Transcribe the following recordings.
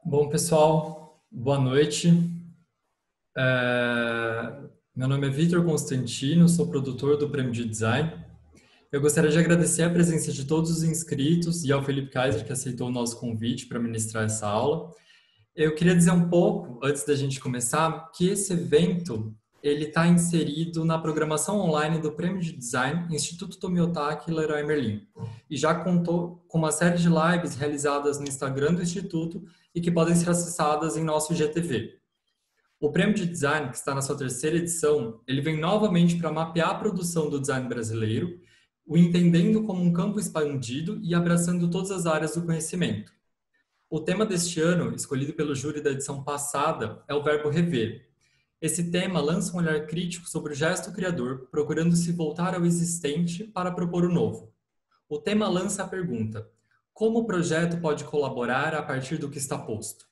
Bom, pessoal, boa noite. Meu nome é Vitor Constantino, sou produtor do Prêmio de Design. Eu gostaria de agradecer a presença de todos os inscritos e ao Felipe Kaiser, que aceitou o nosso convite para ministrar essa aula. Eu queria dizer um pouco, antes da gente começar, que esse evento ele está inserido na programação online do Prêmio de Design Instituto Tomiotaki e Leroy Merlin, e já contou com uma série de lives realizadas no Instagram do Instituto e que podem ser acessadas em nosso IGTV. O Prêmio de Design, que está na sua terceira edição, ele vem novamente para mapear a produção do design brasileiro, o entendendo como um campo expandido e abraçando todas as áreas do conhecimento. O tema deste ano, escolhido pelo júri da edição passada, é o verbo rever. Esse tema lança um olhar crítico sobre o gesto criador, procurando se voltar ao existente para propor o novo. O tema lança a pergunta: como o projeto pode colaborar a partir do que está posto?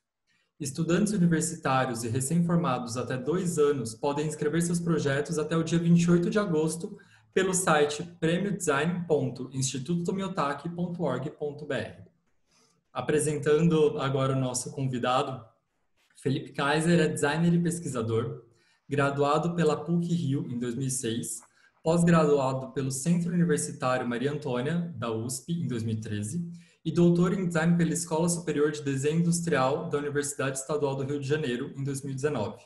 Estudantes universitários e recém-formados até 2 anos podem inscrever seus projetos até o dia 28 de agosto pelo site premiodesign.institutotomiotaki.org.br. Apresentando agora o nosso convidado, Felipe Kaiser é designer e pesquisador, graduado pela PUC-Rio em 2006, pós-graduado pelo Centro Universitário Maria Antônia, da USP, em 2013, e doutor em design pela Escola Superior de Desenho Industrial da Universidade Estadual do Rio de Janeiro, em 2019.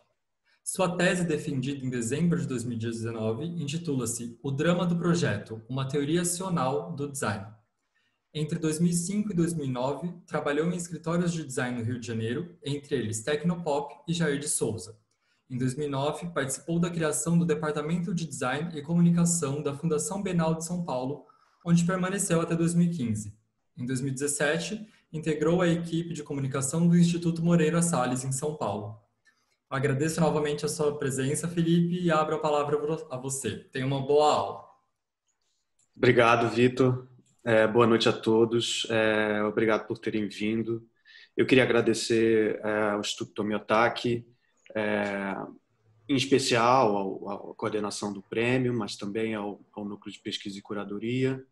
Sua tese, defendida em dezembro de 2019, intitula-se O Drama do Projeto, uma teoria acional do design. Entre 2005 e 2009, trabalhou em escritórios de design no Rio de Janeiro, entre eles Tecnopop e Jair de Souza. Em 2009, participou da criação do Departamento de Design e Comunicação da Fundação Bienal de São Paulo, onde permaneceu até 2015. Em 2017, integrou a equipe de comunicação do Instituto Moreira Salles, em São Paulo. Agradeço novamente a sua presença, Felipe, e abro a palavra a você. Tenha uma boa aula. Obrigado, Vitor. Boa noite a todos. Obrigado por terem vindo. Eu queria agradecer ao Instituto Tomiotaki, em especial à coordenação do prêmio, mas também ao Núcleo de Pesquisa e Curadoria,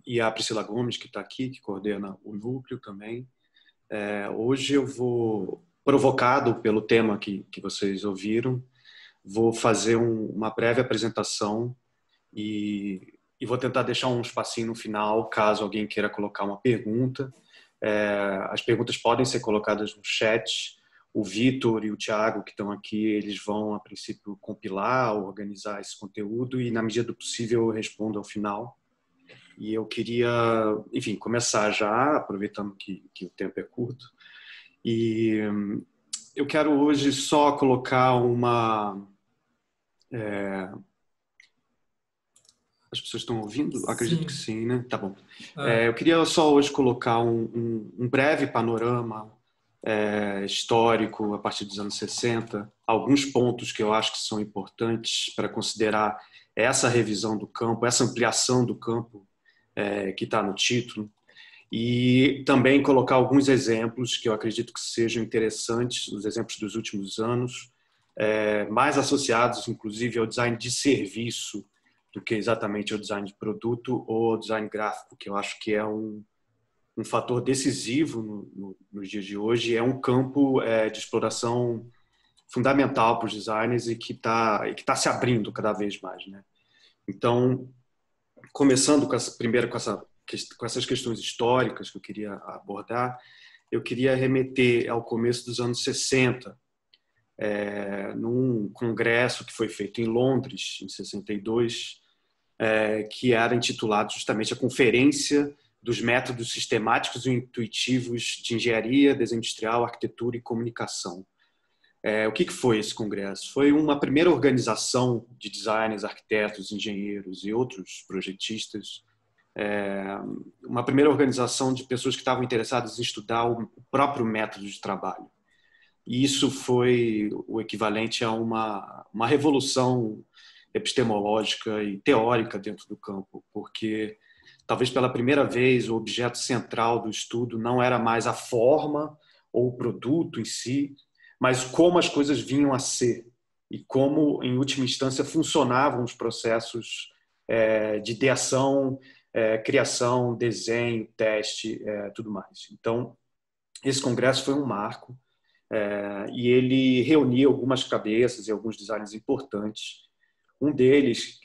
e à Priscila Gomes, que está aqui, que coordena o núcleo também. Hoje eu vou, provocado pelo tema que vocês ouviram, vou fazer uma breve apresentação e vou tentar deixar um espacinho no final, caso alguém queira colocar uma pergunta. As perguntas podem ser colocadas no chat. O Vitor e o Thiago, que estão aqui, eles vão, a princípio, compilar, organizar esse conteúdo e, na medida do possível, eu respondo ao final. E eu queria, enfim, começar já, aproveitando que o tempo é curto. E eu quero hoje só colocar uma... As pessoas estão ouvindo? Acredito que sim, né? Tá bom. Eu queria só hoje colocar um breve panorama histórico a partir dos anos 60, alguns pontos que eu acho que são importantes para considerar essa revisão do campo, essa ampliação do campo que está no título, e também colocar alguns exemplos que eu acredito que sejam interessantes, os exemplos dos últimos anos, mais associados, inclusive, ao design de serviço, do que exatamente ao design de produto ou ao design gráfico, que eu acho que é um fator decisivo nos dias de hoje, é um campo de exploração fundamental para os designers e que tá se abrindo cada vez mais, né? Então, começando primeiro com essas questões históricas que eu queria abordar, eu queria remeter ao começo dos anos 60, num congresso que foi feito em Londres, em 62, que era intitulado justamente a Conferência dos Métodos Sistemáticos e Intuitivos de Engenharia, Desenho Industrial, Arquitetura e Comunicação. O que foi esse congresso? Foi uma primeira organização de designers, arquitetos, engenheiros e outros projetistas, uma primeira organização de pessoas que estavam interessadas em estudar o próprio método de trabalho. E isso foi o equivalente a uma revolução epistemológica e teórica dentro do campo, porque talvez pela primeira vez o objeto central do estudo não era mais a forma ou o produto em si, mas como as coisas vinham a ser e como, em última instância, funcionavam os processos de ideação, criação, desenho, teste, tudo mais. Então, Esse congresso foi um marco, e ele reunia algumas cabeças e alguns designers importantes. Um deles,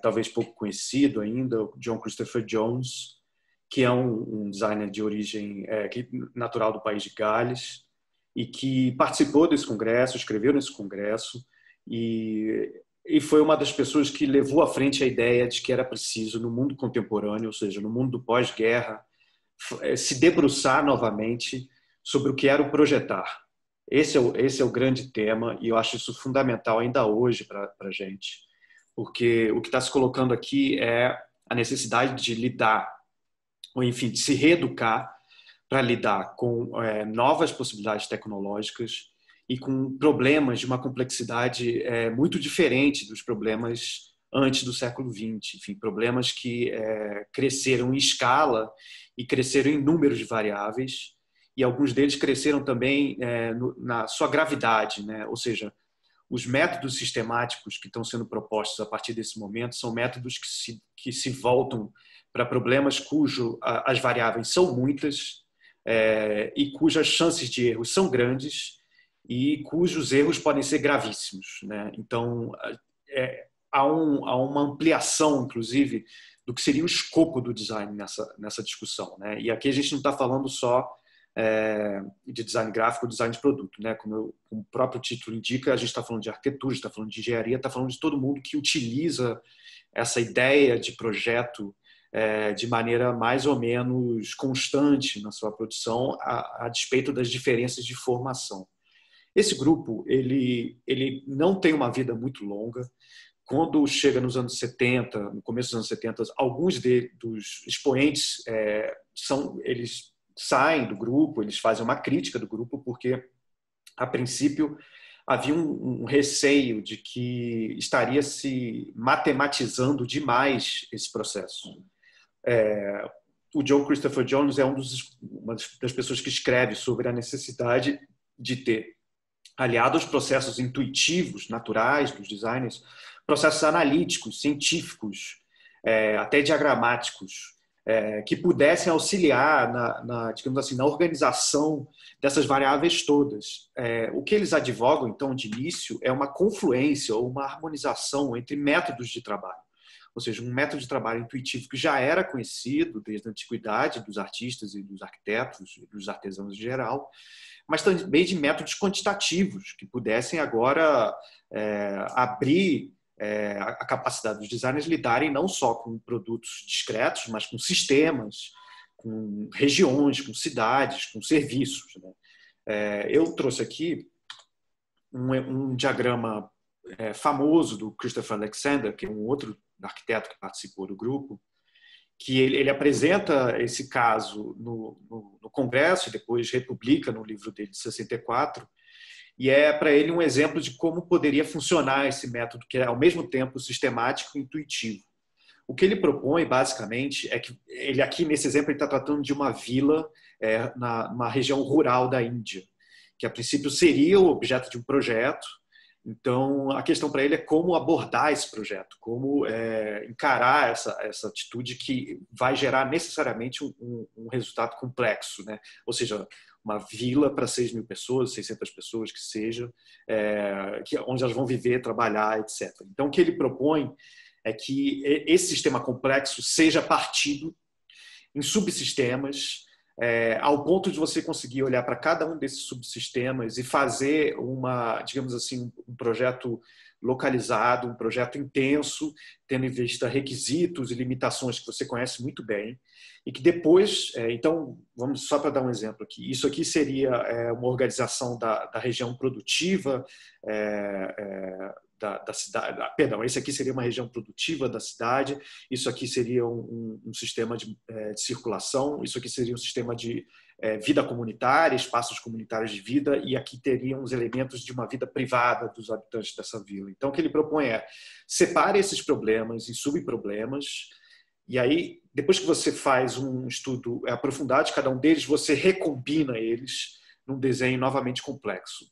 talvez pouco conhecido ainda, o John Christopher Jones, que é um designer de origem natural do país de Gales e que participou desse congresso, escreveu nesse congresso e foi uma das pessoas que levou à frente a ideia de que era preciso, no mundo contemporâneo, ou seja, no mundo do pós-guerra, se debruçar novamente sobre o que era o projetar. Esse é o grande tema e eu acho isso fundamental ainda hoje para a gente, porque o que está se colocando aqui é a necessidade de lidar, ou enfim, de se reeducar para lidar com novas possibilidades tecnológicas e com problemas de uma complexidade muito diferente dos problemas antes do século XX. Enfim, problemas que cresceram em escala e cresceram em números de variáveis, e alguns deles cresceram também na sua gravidade, né? Ou seja, os métodos sistemáticos que estão sendo propostos a partir desse momento são métodos que se voltam para problemas as variáveis são muitas e cujas chances de erro são grandes e cujos erros podem ser gravíssimos, né? Então, há uma ampliação, inclusive, do que seria o escopo do design nessa discussão, né? E aqui a gente não está falando só de design gráfico, design de produto, né? Como o próprio título indica, a gente está falando de arquitetura, está falando de engenharia, está falando de todo mundo que utiliza essa ideia de projeto de maneira mais ou menos constante na sua produção, a despeito das diferenças de formação. Esse grupo ele não tem uma vida muito longa. Quando chega nos anos 70, no começo dos anos 70, alguns dos expoentes eles saem do grupo, eles fazem uma crítica do grupo, porque, a princípio, havia um receio de que estaria se matematizando demais esse processo. O John Christopher Jones é uma das pessoas que escreve sobre a necessidade de ter, aliado aos processos intuitivos, naturais dos designers, processos analíticos, científicos, até diagramáticos, que pudessem auxiliar digamos assim, na organização dessas variáveis todas. O que eles advogam, então, de início, é uma confluência ou uma harmonização entre métodos de trabalho. Ou seja, um método de trabalho intuitivo que já era conhecido desde a antiguidade dos artistas e dos arquitetos e dos artesãos em geral, mas também de métodos quantitativos que pudessem agora abrir a capacidade dos designers lidarem não só com produtos discretos, mas com sistemas, com regiões, com cidades, com serviços, né? Eu trouxe aqui um diagrama famoso do Christopher Alexander, que é um outro arquiteto que participou do grupo, que ele apresenta esse caso no Congresso e depois republica no livro dele de 64, e é para ele um exemplo de como poderia funcionar esse método, que é ao mesmo tempo sistemático e intuitivo. O que ele propõe, basicamente, é que ele aqui, nesse exemplo, ele está tratando de uma vila numa região rural da Índia, que a princípio seria o objeto de um projeto. Então, a questão para ele é como abordar esse projeto, como encarar essa atitude que vai gerar necessariamente um resultado complexo, né? Ou seja, uma vila para 6.000 pessoas, 600 pessoas que seja, onde elas vão viver, trabalhar, etc. Então, o que ele propõe é que esse sistema complexo seja partido em subsistemas, ao ponto de você conseguir olhar para cada um desses subsistemas e fazer digamos assim, um projeto localizado, um projeto intenso, tendo em vista requisitos e limitações que você conhece muito bem, e que depois, então, vamos só para dar um exemplo aqui, isso aqui seria uma organização da região produtiva da cidade, perdão, esse aqui seria uma região produtiva da cidade, isso aqui seria um sistema de circulação, isso aqui seria um sistema de vida comunitária, espaços comunitários de vida, e aqui teriam os elementos de uma vida privada dos habitantes dessa vila. Então, o que ele propõe separe esses problemas em subproblemas, e aí, depois que você faz um estudo aprofundado de cada um deles, você recombina eles num desenho novamente complexo.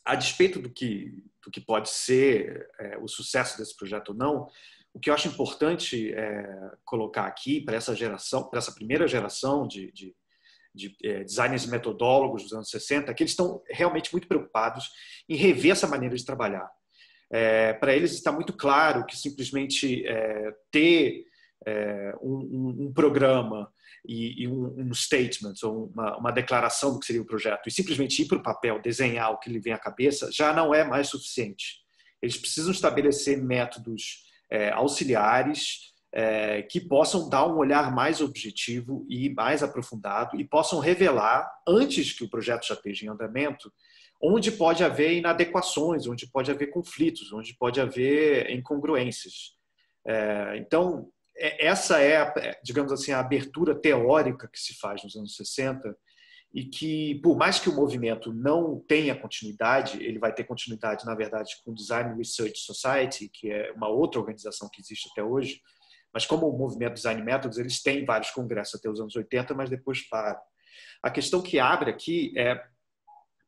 A despeito do que pode ser o sucesso desse projeto ou não, o que eu acho importante colocar aqui para essa geração, para essa primeira geração de designers e metodólogos dos anos 60, que eles estão realmente muito preocupados em rever essa maneira de trabalhar. Para eles está muito claro que simplesmente ter um programa e um statement, ou uma declaração do que seria o projeto, e simplesmente ir para o papel, desenhar o que lhe vem à cabeça, já não é mais suficiente. Eles precisam estabelecer métodos auxiliares que possam dar um olhar mais objetivo e mais aprofundado e possam revelar, antes que o projeto já esteja em andamento, onde pode haver inadequações, onde pode haver conflitos, onde pode haver incongruências. Então, essa é, digamos assim, a abertura teórica que se faz nos anos 60 e que, por mais que o movimento não tenha continuidade, ele vai ter continuidade, na verdade, com o Design Research Society, que é uma outra organização que existe até hoje, mas como o movimento Design Methods, eles têm vários congressos até os anos 80, mas depois param. A questão que abre aqui é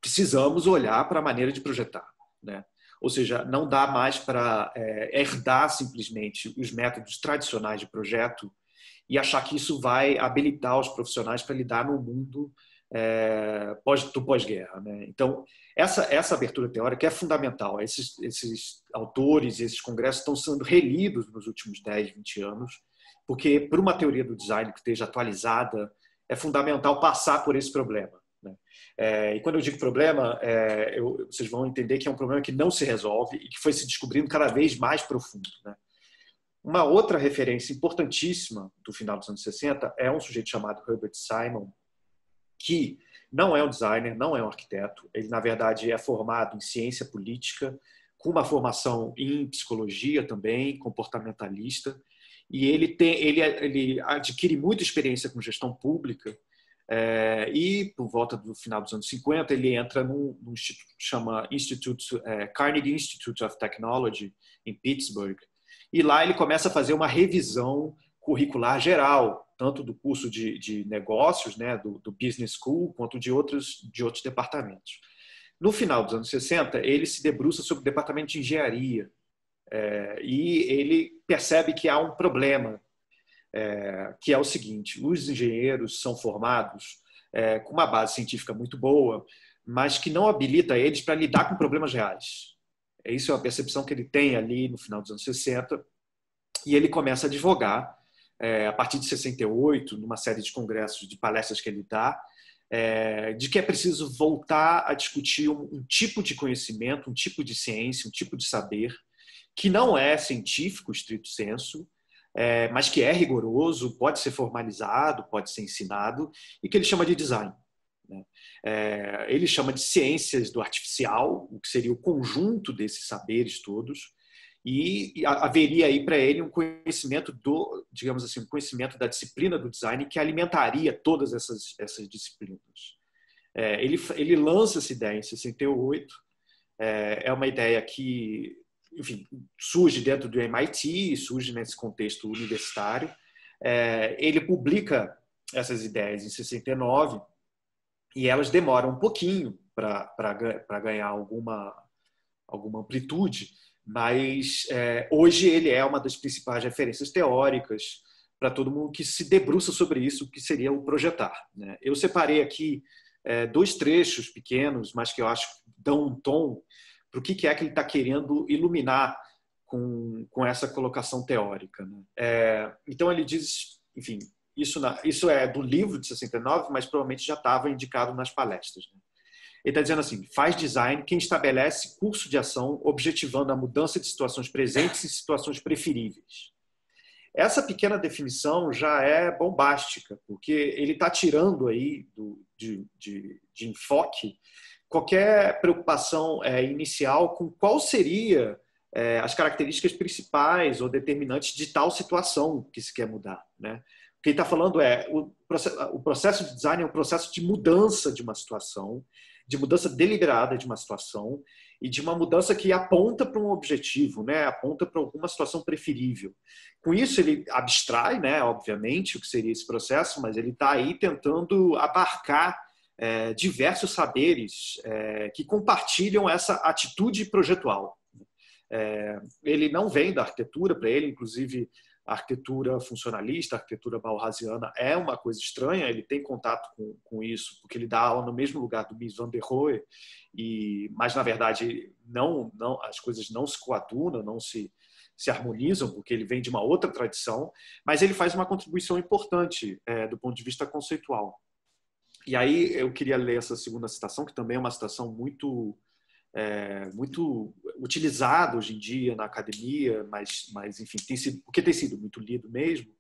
precisamos olhar para a maneira de projetar, né? Ou seja, não dá mais para herdar simplesmente os métodos tradicionais de projeto e achar que isso vai habilitar os profissionais para lidar no mundo do pós-guerra, né? Então, essa abertura teórica é fundamental. Esses autores, esses congressos estão sendo relidos nos últimos 10, 20 anos, porque para uma teoria do design que esteja atualizada, é fundamental passar por esse problema, né? E quando eu digo problema, vocês vão entender que é um problema que não se resolve e que foi se descobrindo cada vez mais profundo, né? Uma outra referência importantíssima do final dos anos 60 é um sujeito chamado Herbert Simon, que não é um designer, não é um arquiteto. Ele, na verdade, é formado em ciência política, com uma formação em psicologia também, comportamentalista, e ele adquire muita experiência com gestão pública. E, por volta do final dos anos 50, ele entra num instituto que chama Carnegie Institute of Technology, em Pittsburgh. E lá ele começa a fazer uma revisão curricular geral, tanto do curso de negócios, né, do Business School, quanto de outros departamentos. No final dos anos 60, ele se debruça sobre o departamento de engenharia. E ele percebe que há um problema, que é o seguinte: os engenheiros são formados com uma base científica muito boa, mas que não habilita eles para lidar com problemas reais. Isso é uma percepção que ele tem ali no final dos anos 60, e ele começa a advogar, a partir de 68, numa série de congressos, de palestras que ele dá, de que é preciso voltar a discutir um tipo de conhecimento, um tipo de ciência, um tipo de saber, que não é científico, estrito sensu, mas que é rigoroso, pode ser formalizado, pode ser ensinado, e que ele chama de design, né? Ele chama de ciências do artificial, o que seria o conjunto desses saberes todos, e haveria aí para ele um conhecimento digamos assim, um conhecimento da disciplina do design que alimentaria todas essas disciplinas. Ele lança essa ideia em 68, é uma ideia que, enfim, surge dentro do MIT, surge nesse contexto universitário. Ele publica essas ideias em 69 e elas demoram um pouquinho para ganhar alguma amplitude, mas hoje ele é uma das principais referências teóricas para todo mundo que se debruça sobre isso, que seria o projetar, né? Eu separei aqui 2 trechos pequenos, mas que eu acho que dão um tom para o que é que ele está querendo iluminar com essa colocação teórica, né? Então ele diz, enfim, isso é do livro de 69, mas provavelmente já estava indicado nas palestras, né? Ele está dizendo assim: faz design quem estabelece curso de ação objetivando a mudança de situações presentes em situações preferíveis. Essa pequena definição já é bombástica, porque ele está tirando aí de enfoque qualquer preocupação inicial com qual seria as características principais ou determinantes de tal situação que se quer mudar, né? O que ele está falando o processo de design é um processo de mudança de uma situação, de mudança deliberada de uma situação e de uma mudança que aponta para um objetivo, né? Aponta para alguma situação preferível. Com isso, ele abstrai, né, obviamente, o que seria esse processo, mas ele está aí tentando abarcar diversos saberes que compartilham essa atitude projetual. Ele não vem da arquitetura, para ele, inclusive, A arquitetura funcionalista, a arquitetura bauhasiana é uma coisa estranha, ele tem contato com isso, porque ele dá aula no mesmo lugar do Mies van der Rohe, mas, na verdade, as coisas não se coadunam, não se harmonizam, porque ele vem de uma outra tradição, mas ele faz uma contribuição importante do ponto de vista conceitual. E aí eu queria ler essa segunda citação, que também é uma citação muito utilizada hoje em dia na academia, mas enfim, porque tem sido muito lido mesmo,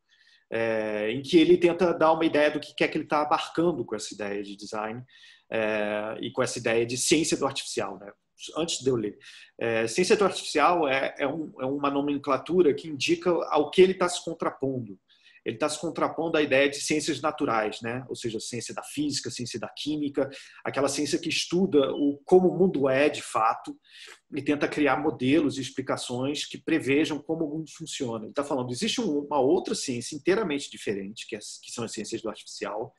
em que ele tenta dar uma ideia do que é que ele está abarcando com essa ideia de design e com essa ideia de ciência do artificial, né? Antes de eu ler, ciência do artificial é uma nomenclatura que indica ao que ele está se contrapondo. Ele está se contrapondo à ideia de ciências naturais, né? Ou seja, ciência da física, ciência da química, aquela ciência que estuda como o mundo é de fato e tenta criar modelos e explicações que prevejam como o mundo funciona. Ele está falando, existe uma outra ciência inteiramente diferente, que são as ciências do artificial,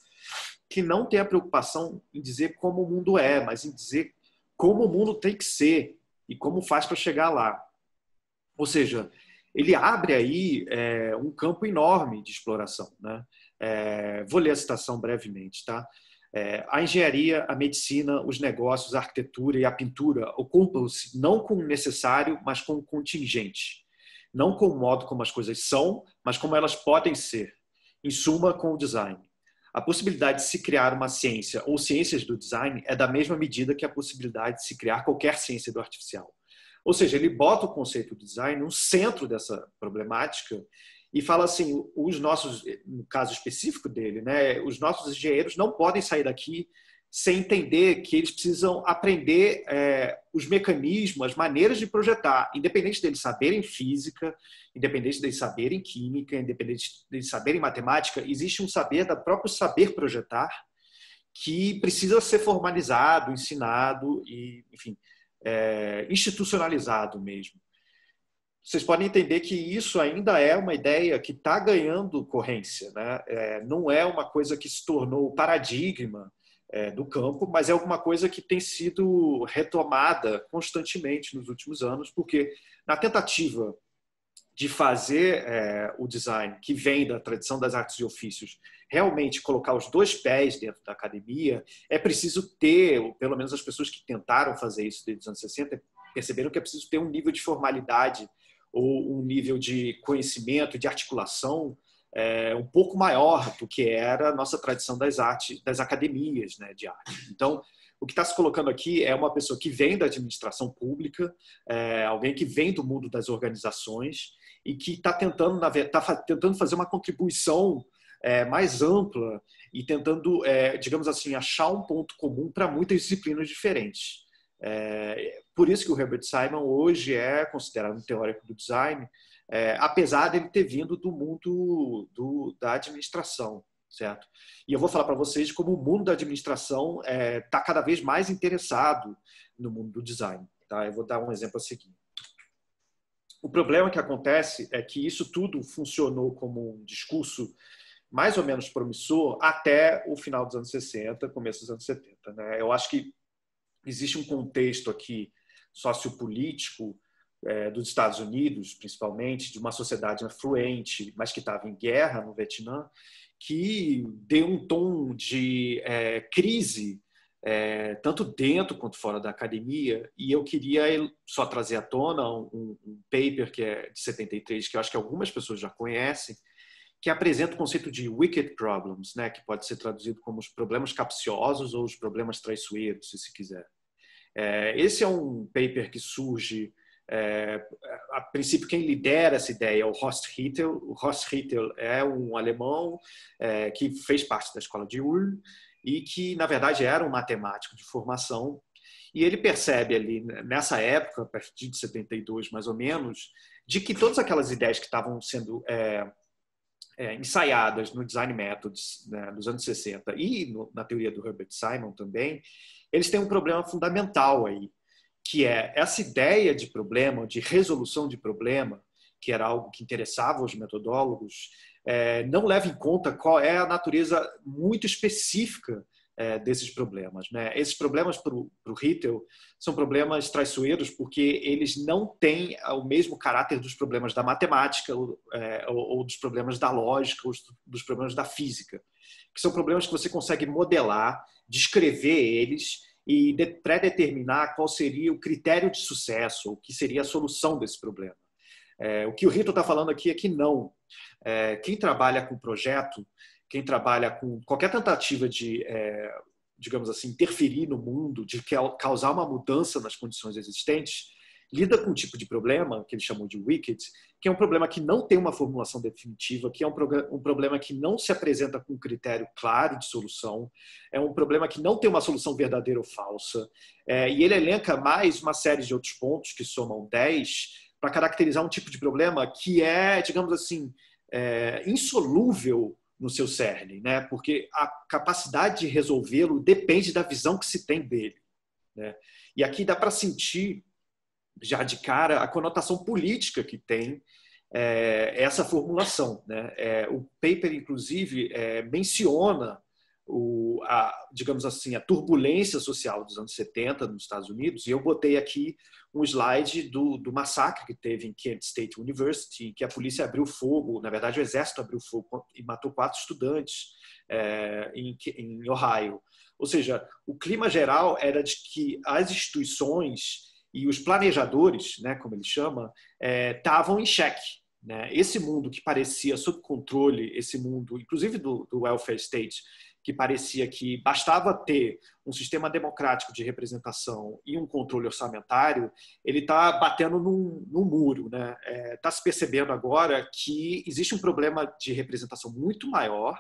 que não tem a preocupação em dizer como o mundo é, mas em dizer como o mundo tem que ser e como faz para chegar lá. Ou seja, ele abre aí um campo enorme de exploração, né? Vou ler a citação brevemente, tá? A engenharia, a medicina, os negócios, a arquitetura e a pintura ocupam-se não com o necessário, mas com o contingente. Não com o modo como as coisas são, mas como elas podem ser. Em suma, com o design. A possibilidade de se criar uma ciência ou ciências do design é da mesma medida que a possibilidade de se criar qualquer ciência do artificial. Ou seja, ele bota o conceito do design no centro dessa problemática e fala assim, no caso específico dele, né, os nossos engenheiros não podem sair daqui sem entender que eles precisam aprender os mecanismos, as maneiras de projetar, independente deles saberem física, independente deles saberem química, independente deles saberem matemática, existe um saber, do próprio saber projetar, que precisa ser formalizado, ensinado e, enfim, institucionalizado mesmo. Vocês podem entender que isso ainda é uma ideia que está ganhando corrência, né? Não é uma coisa que se tornou paradigma do campo, mas é alguma coisa que tem sido retomada constantemente nos últimos anos, porque na tentativa de fazer o design que vem da tradição das artes e ofícios realmente colocar os dois pés dentro da academia, é preciso ter, ou pelo menos as pessoas que tentaram fazer isso desde os anos 60 perceberam que é preciso ter um nível de formalidade ou um nível de conhecimento, de articulação um pouco maior do que era a nossa tradição das artes, das academias, né, de arte. Então, o que está se colocando aqui é uma pessoa que vem da administração pública, alguém que vem do mundo das organizações e que está tentando fazer uma contribuição mais ampla e tentando, digamos assim, achar um ponto comum para muitas disciplinas diferentes. Por isso que o Herbert Simon hoje é considerado um teórico do design, apesar de ele ter vindo do mundo da administração, certo? E eu vou falar para vocês como o mundo da administração está cada vez mais interessado no mundo do design. Tá? Eu vou dar um exemplo a seguir. O problema que acontece é que isso tudo funcionou como um discurso mais ou menos promissor até o final dos anos 60, começo dos anos 70. Né? Eu acho que existe um contexto aqui sociopolítico dos Estados Unidos, principalmente, de uma sociedade afluente, mas que estava em guerra no Vietnã, que deu um tom de crise, tanto dentro quanto fora da academia, e eu queria só trazer à tona um paper que é de 73, que eu acho que algumas pessoas já conhecem, que apresenta o conceito de wicked problems, né, que pode ser traduzido como os problemas capciosos ou os problemas traiçoeiros, se quiser. Esse é um paper que surge, a princípio, quem lidera essa ideia é o Horst Hittel. O Horst Hittel é um alemão que fez parte da escola de Ulm e que, na verdade, era um matemático de formação. E ele percebe ali, nessa época, a partir de 72, mais ou menos, de que todas aquelas ideias que estavam sendo ensaiadas no Design Methods, né, dos anos 60 e na teoria do Herbert Simon também, eles têm um problema fundamental aí, que é essa ideia de problema, de resolução de problema, que era algo que interessava os metodólogos, não leva em conta qual é a natureza muito específica desses problemas, né? Esses problemas para o retail são problemas traiçoeiros porque eles não têm o mesmo caráter dos problemas da matemática ou dos problemas da lógica, ou dos problemas da física, que são problemas que você consegue modelar, descrever eles e pré-determinar qual seria o critério de sucesso, o que seria a solução desse problema. O que o Rito está falando aqui é que não. Quem trabalha com projeto, quem trabalha com qualquer tentativa de, digamos assim, interferir no mundo, de causar uma mudança nas condições existentes, lida com um tipo de problema, que eles chamam de wicked, que é um problema que não tem uma formulação definitiva, que é um problema que não se apresenta com um critério claro de solução, é um problema que não tem uma solução verdadeira ou falsa, e ele elenca mais uma série de outros pontos, que somam 10, para caracterizar um tipo de problema que é, digamos assim, insolúvel no seu cerne, né? Porque a capacidade de resolvê-lo depende da visão que se tem dele, né? E aqui dá para sentir, já de cara, a conotação política que tem essa formulação, né? O paper, inclusive, menciona digamos assim, a turbulência social dos anos 70 nos Estados Unidos, e eu botei aqui um slide do massacre que teve em Kent State University, que a polícia abriu fogo, na verdade o exército abriu fogo e matou 4 estudantes em Ohio. Ou seja, o clima geral era de que as instituições e os planejadores, né, como ele chama, estavam em xeque, né? Esse mundo que parecia sob controle, esse mundo, inclusive do welfare state, que parecia que bastava ter um sistema democrático de representação e um controle orçamentário, ele está batendo num muro, né? Está se percebendo agora que existe um problema de representação muito maior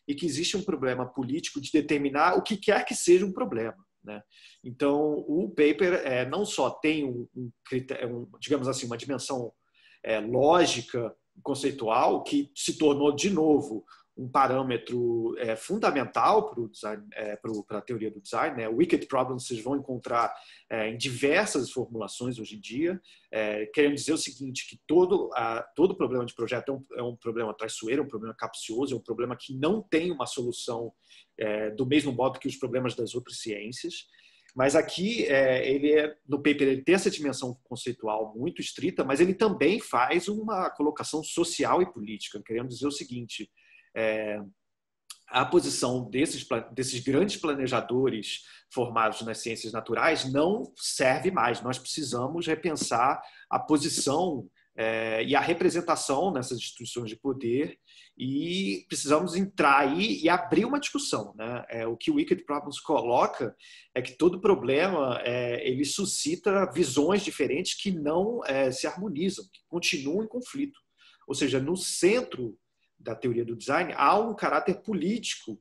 e que existe um problema político de determinar o que quer que seja um problema, né? Então, o paper não só tem digamos assim, uma dimensão lógica, conceitual, que se tornou, de novo, um parâmetro fundamental para a teoria do design, né? O wicked problem vocês vão encontrar em diversas formulações hoje em dia, querendo dizer o seguinte, que todo problema de projeto é um problema traiçoeiro, é um problema capcioso, é um problema que não tem uma solução do mesmo modo que os problemas das outras ciências. Mas aqui, no paper, ele tem essa dimensão conceitual muito estrita, mas ele também faz uma colocação social e política, querendo dizer o seguinte: a posição desses grandes planejadores formados nas ciências naturais não serve mais. Nós precisamos repensar a posição e a representação nessas instituições de poder e precisamos entrar aí e abrir uma discussão, né? O que o Wicked Problems coloca é que todo problema ele suscita visões diferentes que não se harmonizam, que continuam em conflito. Ou seja, no centro da teoria do design há um caráter político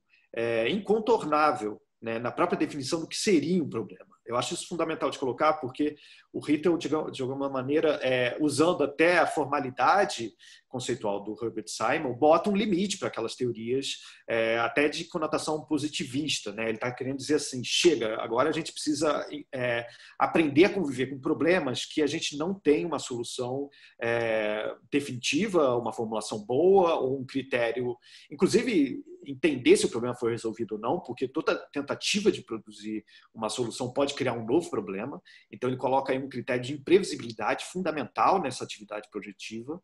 incontornável, né, na própria definição do que seria um problema. Eu acho isso fundamental de colocar, porque o Rittel, de alguma maneira, usando até a formalidade conceitual do Herbert Simon, bota um limite para aquelas teorias, até de conotação positivista, né? Ele está querendo dizer assim, chega, agora a gente precisa aprender a conviver com problemas que a gente não tem uma solução definitiva, uma formulação boa ou um critério, inclusive entender se o problema foi resolvido ou não, porque toda tentativa de produzir uma solução pode criar um novo problema. Então ele coloca aí um critério de imprevisibilidade fundamental nessa atividade projetiva.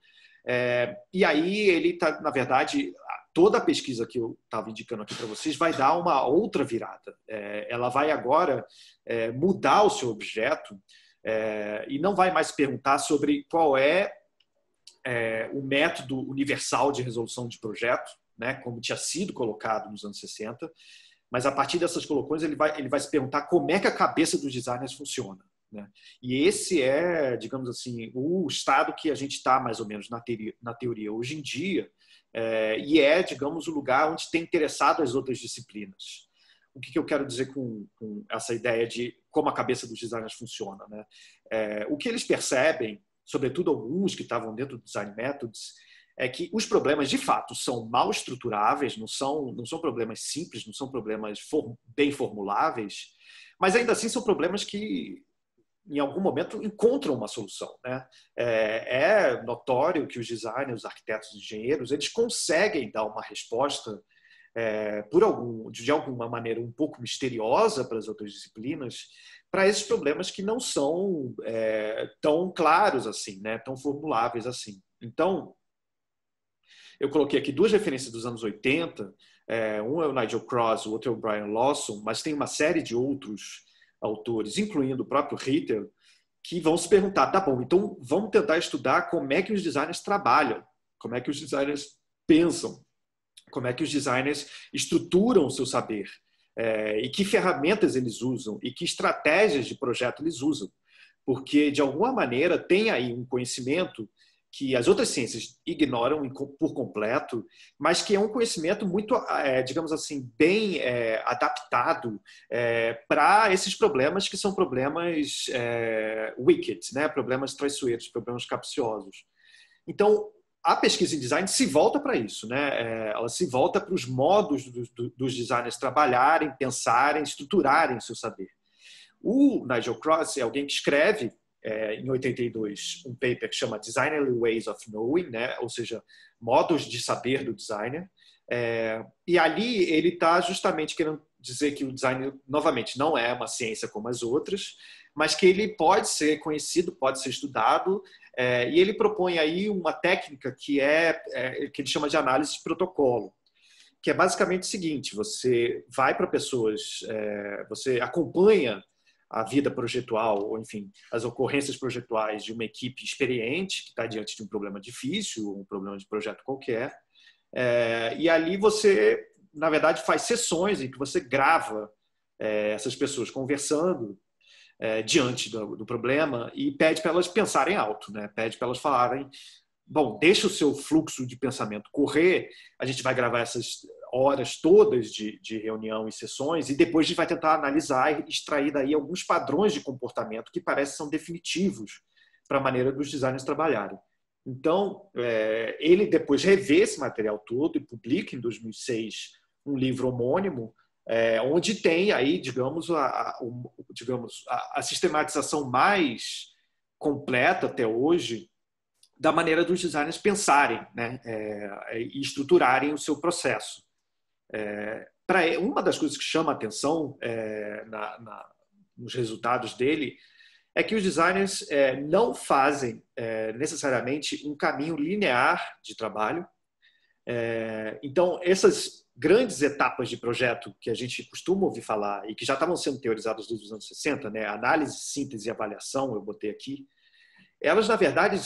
E aí ele está, na verdade, toda a pesquisa que eu estava indicando aqui para vocês vai dar uma outra virada. Ela vai agora mudar o seu objeto e não vai mais perguntar sobre qual é o método universal de resolução de projeto, né, como tinha sido colocado nos anos 60, mas a partir dessas colocações ele vai se perguntar como é que a cabeça dos designers funciona, né? E esse digamos assim, o estado que a gente está mais ou menos na teoria hoje em dia, e digamos, o lugar onde tem interessado as outras disciplinas. O que eu quero dizer com essa ideia de como a cabeça dos designers funciona, né? O que eles percebem, sobretudo alguns que estavam dentro do Design Methods, é que os problemas, de fato, são mal estruturáveis, não são problemas simples, não são problemas bem formuláveis, mas ainda assim são problemas que, em algum momento, encontram uma solução, né? É notório que os designers, os arquitetos, os engenheiros, eles conseguem dar uma resposta de alguma maneira um pouco misteriosa para as outras disciplinas, para esses problemas que não são tão claros assim, né? Tão formuláveis assim. Então, eu coloquei aqui duas referências dos anos 80, um é o Nigel Cross, o outro é o Brian Lawson, mas tem uma série de outros autores, incluindo o próprio Ritter, que vão se perguntar, tá bom, então vamos tentar estudar como é que os designers trabalham, como é que os designers pensam, como é que os designers estruturam o seu saber, e que ferramentas eles usam, e que estratégias de projeto eles usam. Porque, de alguma maneira, tem aí um conhecimento que as outras ciências ignoram por completo, mas que é um conhecimento muito, digamos assim, bem adaptado para esses problemas que são problemas wicked, né? Problemas traiçoeiros, problemas capciosos. Então, a pesquisa em design se volta para isso, né? Ela se volta para os modos dos designers trabalharem, pensarem, estruturarem o seu saber. O Nigel Cross é alguém que escreve, em 82, um paper que chama Designerly Ways of Knowing, né? Ou seja, modos de saber do designer. E ali ele está justamente querendo dizer que o design, novamente, não é uma ciência como as outras, mas que ele pode ser conhecido, pode ser estudado, e ele propõe aí uma técnica que ele chama de análise de protocolo, que é basicamente o seguinte: você vai para pessoas, você acompanha a vida projetual, ou enfim, as ocorrências projetuais de uma equipe experiente que está diante de um problema difícil, um problema de projeto qualquer, e ali você, na verdade, faz sessões em que você grava essas pessoas conversando diante do problema e pede para elas pensarem alto, né? Pede para elas falarem, bom, deixa o seu fluxo de pensamento correr, a gente vai gravar essas horas todas de reunião e sessões e depois a gente vai tentar analisar e extrair daí alguns padrões de comportamento que parecem são definitivos para a maneira dos designers trabalharem. Então, ele depois revê esse material todo e publica em 2006 um livro homônimo, onde tem aí, digamos, a sistematização mais completa até hoje da maneira dos designers pensarem, né, e estruturarem o seu processo. Uma das coisas que chama a atenção nos resultados dele é que os designers não fazem necessariamente um caminho linear de trabalho. Então, essas grandes etapas de projeto que a gente costuma ouvir falar e que já estavam sendo teorizadas desde os anos 60, né, análise, síntese e avaliação, eu botei aqui, elas, na verdade,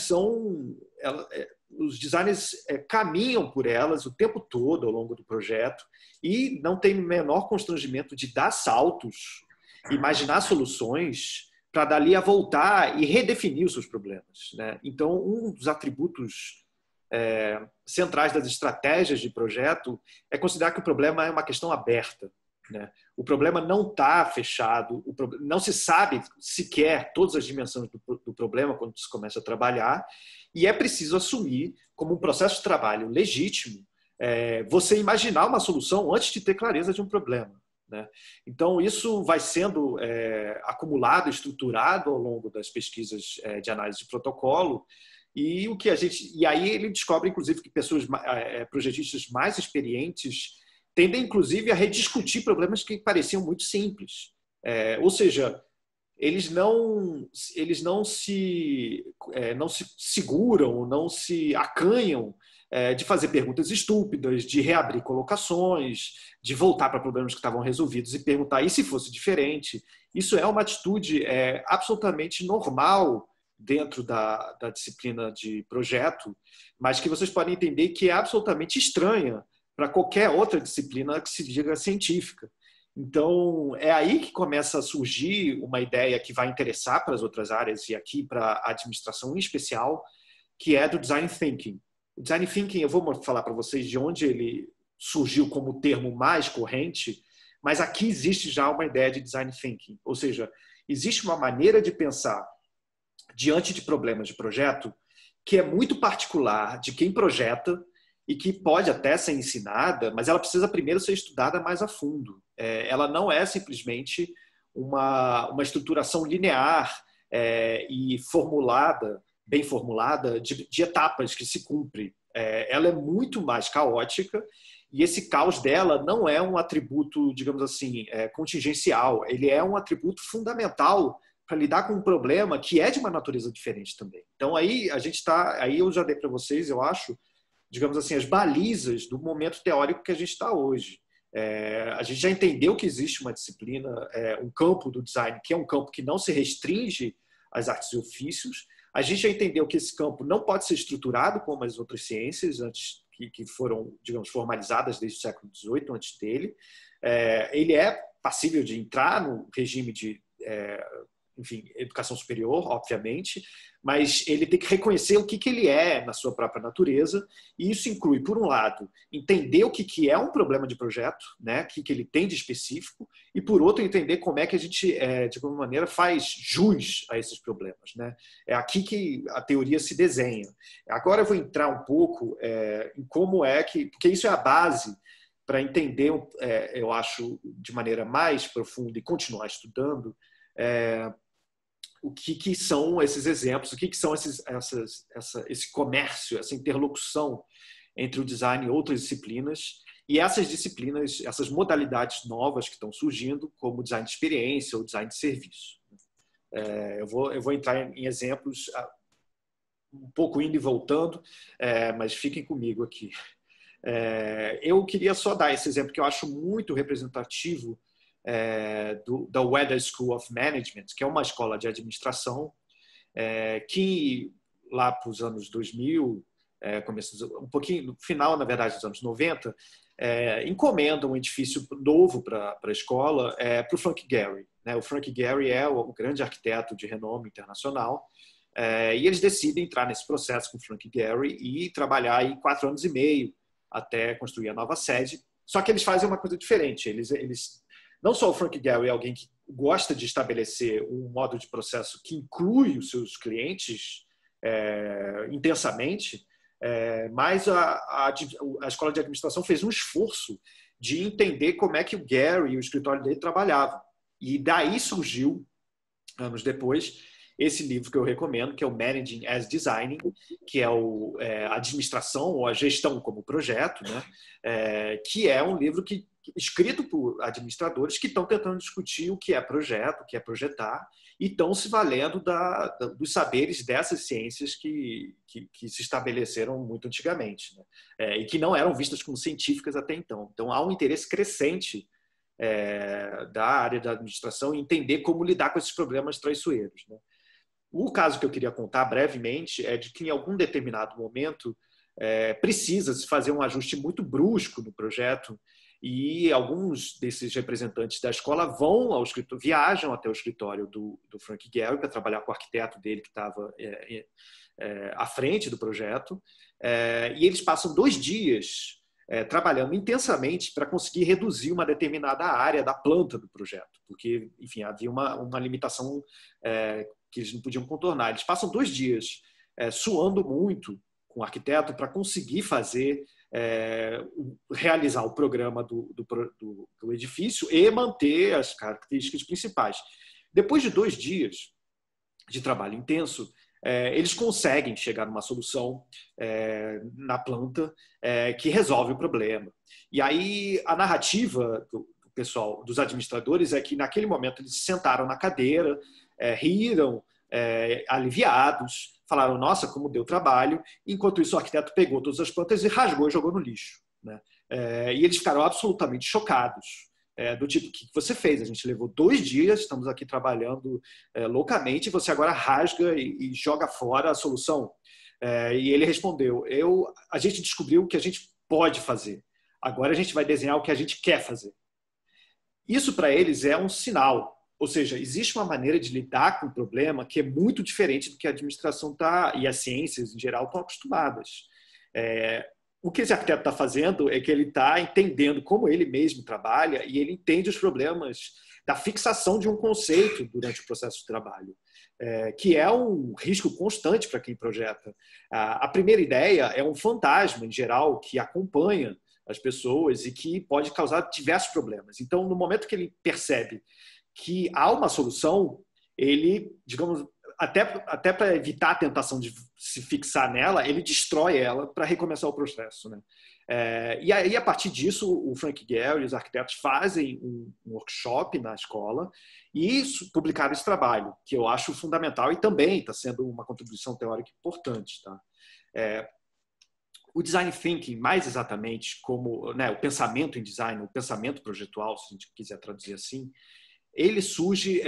os designers caminham por elas o tempo todo ao longo do projeto e não tem o menor constrangimento de dar saltos, imaginar soluções para dali a voltar e redefinir os seus problemas, né? Então, um dos atributos centrais das estratégias de projeto é considerar que o problema é uma questão aberta, né? O problema não está fechado, não se sabe sequer todas as dimensões do problema quando se começa a trabalhar, e é preciso assumir como um processo de trabalho legítimo você imaginar uma solução antes de ter clareza de um problema, né? Então, isso vai sendo acumulado, estruturado ao longo das pesquisas de análise de protocolo, e aí ele descobre, inclusive, que pessoas, projetistas mais experientes, tendem, inclusive, a rediscutir problemas que pareciam muito simples. Ou seja, eles não se seguram, não se acanham de fazer perguntas estúpidas, de reabrir colocações, de voltar para problemas que estavam resolvidos e perguntar, e se fosse diferente? Isso é uma atitude absolutamente normal dentro da disciplina de projeto, mas que vocês podem entender que é absolutamente estranha para qualquer outra disciplina que se diga científica. Então, é aí que começa a surgir uma ideia que vai interessar para as outras áreas e aqui para a administração em especial, que é do Design Thinking. O Design Thinking, eu vou falar para vocês de onde ele surgiu como termo mais corrente, mas aqui existe já uma ideia de Design Thinking. Ou seja, existe uma maneira de pensar diante de problemas de projeto que é muito particular de quem projeta e que pode até ser ensinada, mas ela precisa primeiro ser estudada mais a fundo. Ela não é simplesmente uma estruturação linear e bem formulada, de etapas que se cumpre. Ela é muito mais caótica E esse caos dela não é um atributo, digamos assim, contingencial. Ele é um atributo fundamental para lidar com um problema que é de uma natureza diferente também. Então aí aí eu já dei para vocês, eu acho, digamos assim, as balizas do momento teórico que a gente está hoje. A gente já entendeu que existe uma disciplina, um campo do design, que é um campo que não se restringe às artes e ofícios. A gente já entendeu que esse campo não pode ser estruturado como as outras ciências, antes que foram, digamos, formalizadas desde o século XVIII, antes dele. Ele é passível de entrar no regime de enfim, educação superior, obviamente, mas ele tem que reconhecer o que ele é na sua própria natureza, e isso inclui, por um lado, entender o que é um problema de projeto, né, o que ele tem de específico, e, por outro, entender como é que a gente, de alguma maneira, faz jus a esses problemas. Né? É aqui que a teoria se desenha. Agora eu vou entrar um pouco em como é que... Porque isso é a base para entender, eu acho, de maneira mais profunda e continuar estudando, o que são esses exemplos, o que são esse comércio, essa interlocução entre o design e outras disciplinas, e essas disciplinas, essas modalidades novas que estão surgindo, como design de experiência ou design de serviço. Eu vou entrar em exemplos um pouco indo e voltando, mas fiquem comigo aqui. Eu queria só dar esse exemplo que eu acho muito representativo da Weather School of Management, que é uma escola de administração que lá para os anos 2000, um pouquinho no final, na verdade, dos anos 90, encomenda um edifício novo para a escola para o Frank Gehry. Né? O Frank Gehry é o grande arquiteto de renome internacional, e eles decidem entrar nesse processo com o Frank Gehry e trabalhar aí 4 anos e meio até construir a nova sede. Só que eles fazem uma coisa diferente. Eles não só o Frank Gehry é alguém que gosta de estabelecer um modo de processo que inclui os seus clientes intensamente, mas a escola de administração fez um esforço de entender como é que o Gehry e o escritório dele trabalhavam. E daí surgiu, anos depois, esse livro que eu recomendo, que é o Managing as Designing, que é a administração ou a gestão como projeto, né? Que é um livro escrito por administradores que estão tentando discutir o que é projeto, o que é projetar, e estão se valendo dos saberes dessas ciências que se estabeleceram muito antigamente, né? E que não eram vistas como científicas até então. Então, há um interesse crescente da área da administração em entender como lidar com esses problemas traiçoeiros, né? O caso que eu queria contar brevemente é de que, em algum determinado momento, precisa se fazer um ajuste muito brusco no projeto, e alguns desses representantes da escola viajam até o escritório do Frank Gehry para trabalhar com o arquiteto dele que estava à frente do projeto, e eles passam 2 dias trabalhando intensamente para conseguir reduzir uma determinada área da planta do projeto, porque, enfim, havia uma limitação que eles não podiam contornar. Eles passam 2 dias suando muito com o arquiteto para conseguir realizar o programa do edifício e manter as características principais. Depois de 2 dias de trabalho intenso, eles conseguem chegar numa solução na planta que resolve o problema. E aí a narrativa do pessoal, dos administradores, é que naquele momento eles se sentaram na cadeira, riram, aliviados, falaram, nossa, como deu trabalho. Enquanto isso, o arquiteto pegou todas as plantas e rasgou e jogou no lixo, né? E eles ficaram absolutamente chocados, do tipo, o que você fez? A gente levou 2 dias, estamos aqui trabalhando loucamente, e você agora rasga e joga fora a solução. E ele respondeu, a gente descobriu o que a gente pode fazer, agora a gente vai desenhar o que a gente quer fazer. Isso para eles é um sinal. Ou seja, existe uma maneira de lidar com o problema que é muito diferente do que a administração e as ciências, em geral, estão acostumadas. O que esse arquiteto está fazendo é que ele está entendendo como ele mesmo trabalha e ele entende os problemas da fixação de um conceito durante o processo de trabalho, que é um risco constante para quem projeta. A primeira ideia é um fantasma, em geral, que acompanha as pessoas e que pode causar diversos problemas. Então, no momento que ele percebe que há uma solução, ele, digamos, até para evitar a tentação de se fixar nela, ele destrói ela para recomeçar o processo, né? E aí, a partir disso, o Frank Gehry e os arquitetos fazem um workshop na escola e publicaram esse trabalho, que eu acho fundamental e também está sendo uma contribuição teórica importante. Tá? O design thinking, mais exatamente como o pensamento em design, o pensamento projetual, se a gente quiser traduzir assim, ele surge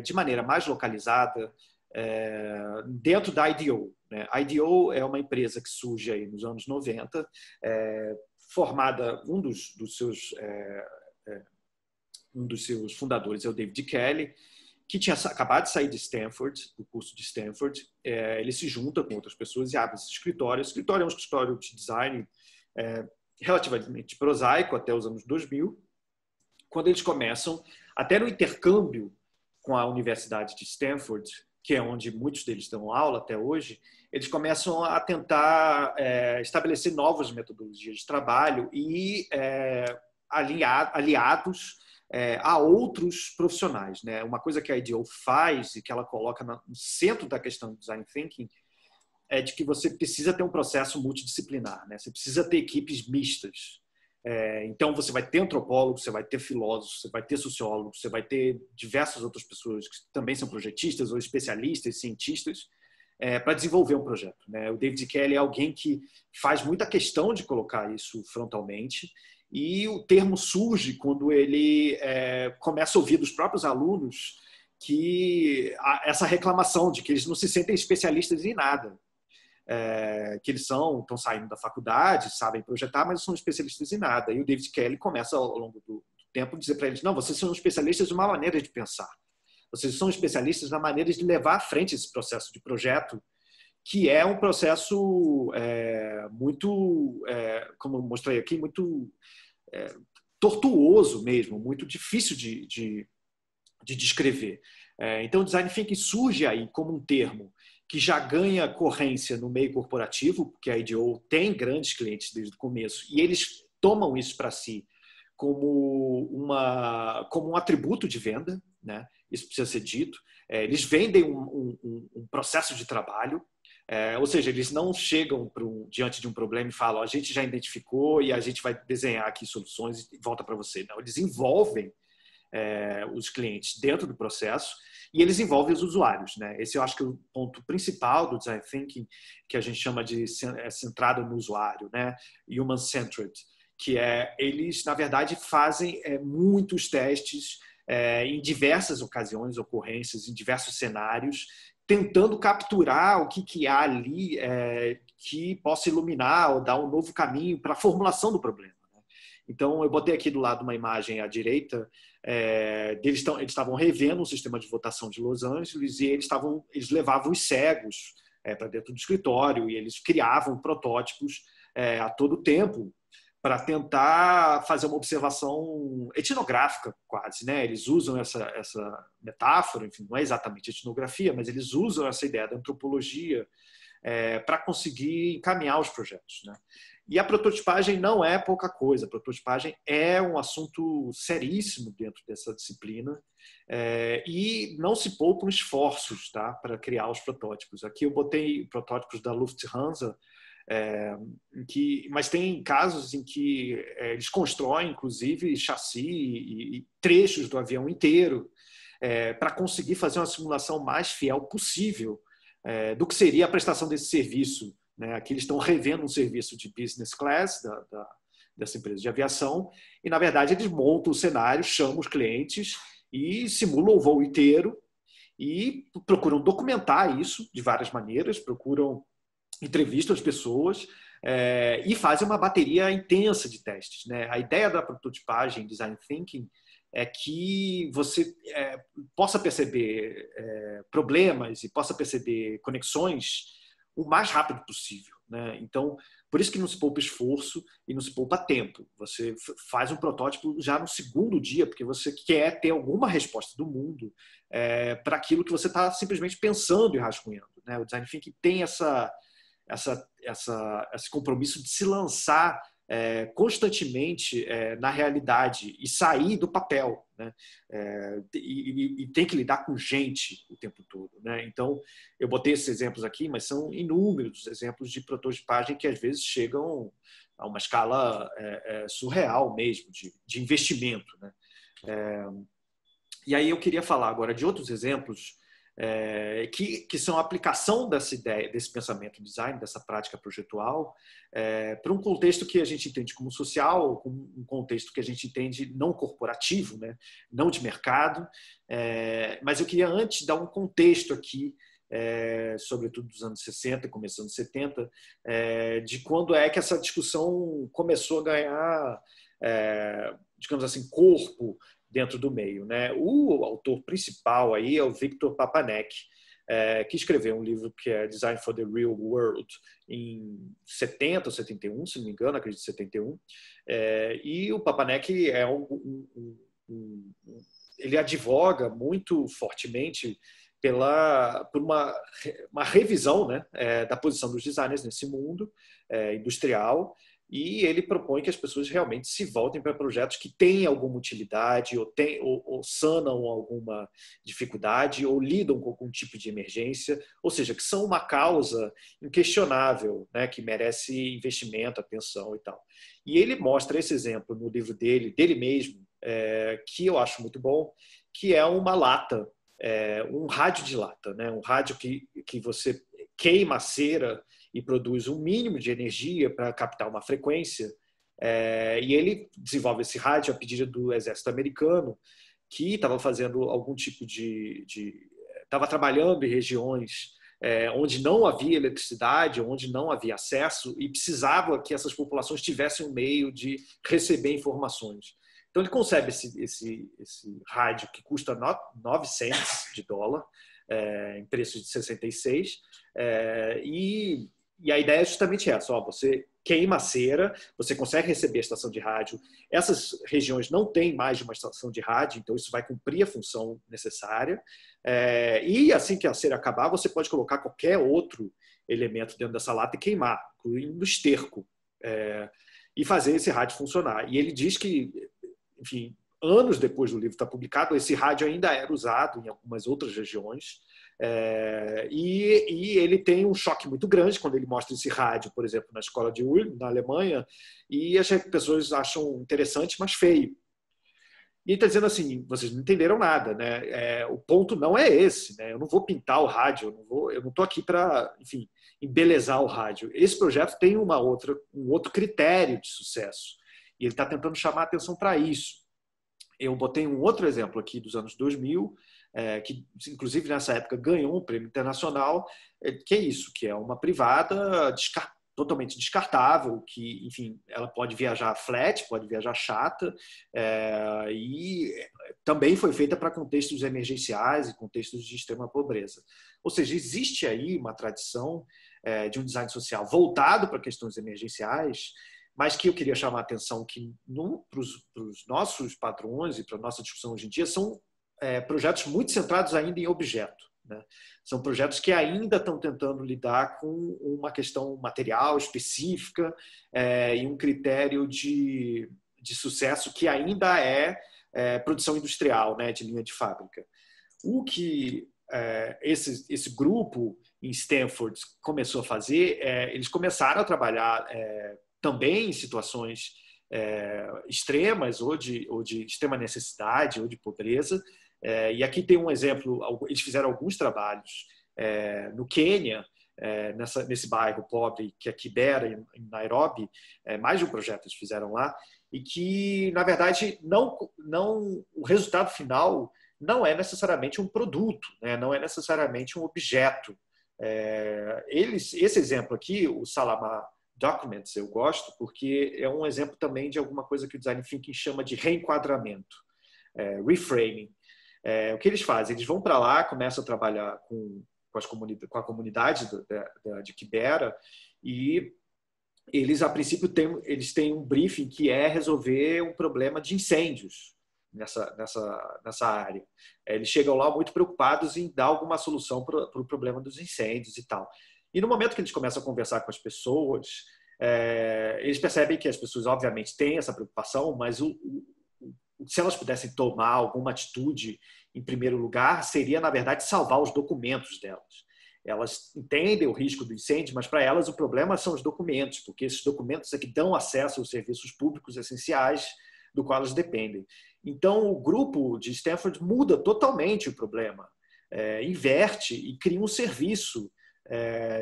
de maneira mais localizada dentro da IDEO. Né? A IDEO é uma empresa que surge aí nos anos 90, formada, um dos seus fundadores é o David Kelley, que tinha acabado de sair de Stanford, do curso de Stanford. Ele se junta com outras pessoas e abre esse escritório. O escritório é um escritório de design relativamente prosaico até os anos 2000, quando eles começam, até no intercâmbio com a Universidade de Stanford, que é onde muitos deles dão aula até hoje, eles começam a tentar estabelecer novas metodologias de trabalho e aliados a outros profissionais. Né? Uma coisa que a IDEO faz e que ela coloca no centro da questão do design thinking é de que você precisa ter um processo multidisciplinar. Né? Você precisa ter equipes mistas. Então, você vai ter antropólogos, você vai ter filósofos, você vai ter sociólogos, você vai ter diversas outras pessoas que também são projetistas ou especialistas, cientistas, para desenvolver um projeto. Né? O David Kelley é alguém que faz muita questão de colocar isso frontalmente e o termo surge quando ele começa a ouvir dos próprios alunos essa reclamação de que eles não se sentem especialistas em nada. Que eles estão saindo da faculdade, sabem projetar, mas não são especialistas em nada. E o David Kelley começa, ao longo do tempo, a dizer para eles, não, vocês são especialistas em uma maneira de pensar. Vocês são especialistas na maneira de levar à frente esse processo de projeto, que é um processo muito, como eu mostrei aqui, muito tortuoso mesmo, muito difícil de descrever. Então, o design thinking surge aí como um termo que já ganha corrência no meio corporativo, porque a IDEO tem grandes clientes desde o começo, e eles tomam isso para si como um atributo de venda, né? Isso precisa ser dito. Eles vendem um processo de trabalho, ou seja, eles não chegam diante de um problema e falam, a gente já identificou e a gente vai desenhar aqui soluções e volta para você. Não, eles envolvem os clientes dentro do processo e eles envolvem os usuários. Né? Esse eu acho que é o ponto principal do design thinking, que a gente chama de centrado no usuário, né? Human-centered, que eles, na verdade, fazem muitos testes em diversas ocasiões, ocorrências, em diversos cenários, tentando capturar o que há ali que possa iluminar ou dar um novo caminho para a formulação do problema. Né? Então, eu botei aqui do lado uma imagem à direita, eles estavam revendo o sistema de votação de Los Angeles e eles levavam os cegos para dentro do escritório e eles criavam protótipos a todo tempo para tentar fazer uma observação etnográfica quase. Né? Eles usam essa metáfora, enfim, não é exatamente etnografia, mas eles usam essa ideia da antropologia para conseguir encaminhar os projetos. Né? E a prototipagem não é pouca coisa. A prototipagem é um assunto seríssimo dentro dessa disciplina e não se poupam esforços, tá, para criar os protótipos. Aqui eu botei protótipos da Lufthansa, mas tem casos em que eles constroem, inclusive, chassi e trechos do avião inteiro para conseguir fazer uma simulação mais fiel possível do que seria a prestação desse serviço. Né? Aqui eles estão revendo um serviço de business class dessa empresa de aviação e, na verdade, eles montam o cenário, chamam os clientes e simulam o voo inteiro e procuram documentar isso de várias maneiras, entrevistam as pessoas e fazem uma bateria intensa de testes. Né? A ideia da prototipagem, design thinking, é que você possa perceber problemas e possa perceber conexões o mais rápido possível. Né? Então, por isso que não se poupa esforço e não se poupa tempo. Você faz um protótipo já no segundo dia, porque você quer ter alguma resposta do mundo para aquilo que você está simplesmente pensando e rascunhando. Né? O design thinking tem esse compromisso de se lançar constantemente na realidade e sair do papel, né? E tem que lidar com gente o tempo todo. Né? Então, eu botei esses exemplos aqui, mas são inúmeros exemplos de prototipagem que às vezes chegam a uma escala surreal mesmo de investimento, né? E aí eu queria falar agora de outros exemplos que são a aplicação dessa ideia, desse pensamento design, dessa prática projetual, para um contexto que a gente entende como social, como um contexto que a gente entende não corporativo, né? Não de mercado. Mas eu queria antes dar um contexto aqui, sobretudo dos anos 60 e começo dos anos 70, de quando é que essa discussão começou a ganhar, digamos assim, corpo dentro do meio, né? O autor principal aí é o Victor Papanek, que escreveu um livro que é Design for the Real World em 70 ou 71, se não me engano, acredito 71. E o Papanek ele advoga muito fortemente por uma revisão, né, da posição dos designers nesse mundo industrial, e ele propõe que as pessoas realmente se voltem para projetos que têm alguma utilidade ou sanam alguma dificuldade ou lidam com algum tipo de emergência, ou seja, que são uma causa inquestionável, né, que merece investimento, atenção e tal. E ele mostra esse exemplo no livro dele mesmo, que eu acho muito bom, que é uma lata, um rádio de lata, né? Um rádio que você queima a cera e produz um mínimo de energia para captar uma frequência. E ele desenvolve esse rádio a pedido do exército americano, que estava fazendo algum tipo estava trabalhando em regiões onde não havia eletricidade, onde não havia acesso, e precisava que essas populações tivessem um meio de receber informações. Então ele concebe esse rádio que custa 9 cents de dólar, em preço de 66, e a ideia é justamente essa: você queima a cera, você consegue receber a estação de rádio. Essas regiões não têm mais de uma estação de rádio, então isso vai cumprir a função necessária. E assim que a cera acabar, você pode colocar qualquer outro elemento dentro dessa lata e queimar, incluindo esterco, e fazer esse rádio funcionar. E ele diz que, enfim, anos depois do livro estar publicado, esse rádio ainda era usado em algumas outras regiões. E ele tem um choque muito grande quando ele mostra esse rádio, por exemplo, na escola de Ulm, na Alemanha, e as pessoas acham interessante, mas feio. E ele está dizendo assim: vocês não entenderam nada, né? O ponto não é esse, né? Eu não vou pintar o rádio, eu não estou aqui para, enfim, embelezar o rádio. Esse projeto tem um outro critério de sucesso, e ele está tentando chamar a atenção para isso. Eu botei um outro exemplo aqui dos anos 2000, que inclusive nessa época ganhou um prêmio internacional, que é isso, que é uma privada totalmente descartável, que, enfim, ela pode viajar flat, pode viajar chata, e também foi feita para contextos emergenciais e contextos de extrema pobreza. Ou seja, existe aí uma tradição de um design social voltado para questões emergenciais, mas que eu queria chamar a atenção que, para os nossos padrões e para a nossa discussão hoje em dia, são projetos muito centrados ainda em objeto, né? São projetos que ainda estão tentando lidar com uma questão material específica e um critério de sucesso que ainda é produção industrial, né, de linha de fábrica. O que esse grupo em Stanford começou a fazer, eles começaram a trabalhar também em situações extremas ou de extrema necessidade ou de pobreza. E aqui tem um exemplo: eles fizeram alguns trabalhos no Quênia, nesse bairro pobre que é Kibera, em Nairobi. Mais de um projeto eles fizeram lá, e que, na verdade, o resultado final não é necessariamente um produto, né? Não é necessariamente um objeto. Esse exemplo aqui, o Salamar Documents, eu gosto porque é um exemplo também de alguma coisa que o design thinking chama de reenquadramento, reframing. O que eles fazem? Eles vão para lá, começam a trabalhar com a comunidade de Kibera, e eles, a princípio, têm um briefing que é resolver um problema de incêndios nessa área. Eles chegam lá muito preocupados em dar alguma solução para o problema dos incêndios e tal. E no momento que eles começam a conversar com as pessoas, eles percebem que as pessoas, obviamente, têm essa preocupação, mas se elas pudessem tomar alguma atitude, em primeiro lugar, seria, na verdade, salvar os documentos delas. elas entendem o risco do incêndio, mas para elas o problema são os documentos, porque esses documentos é que dão acesso aos serviços públicos essenciais do qual elas dependem. Então, o grupo de Stanford muda totalmente o problema, inverte e cria um serviço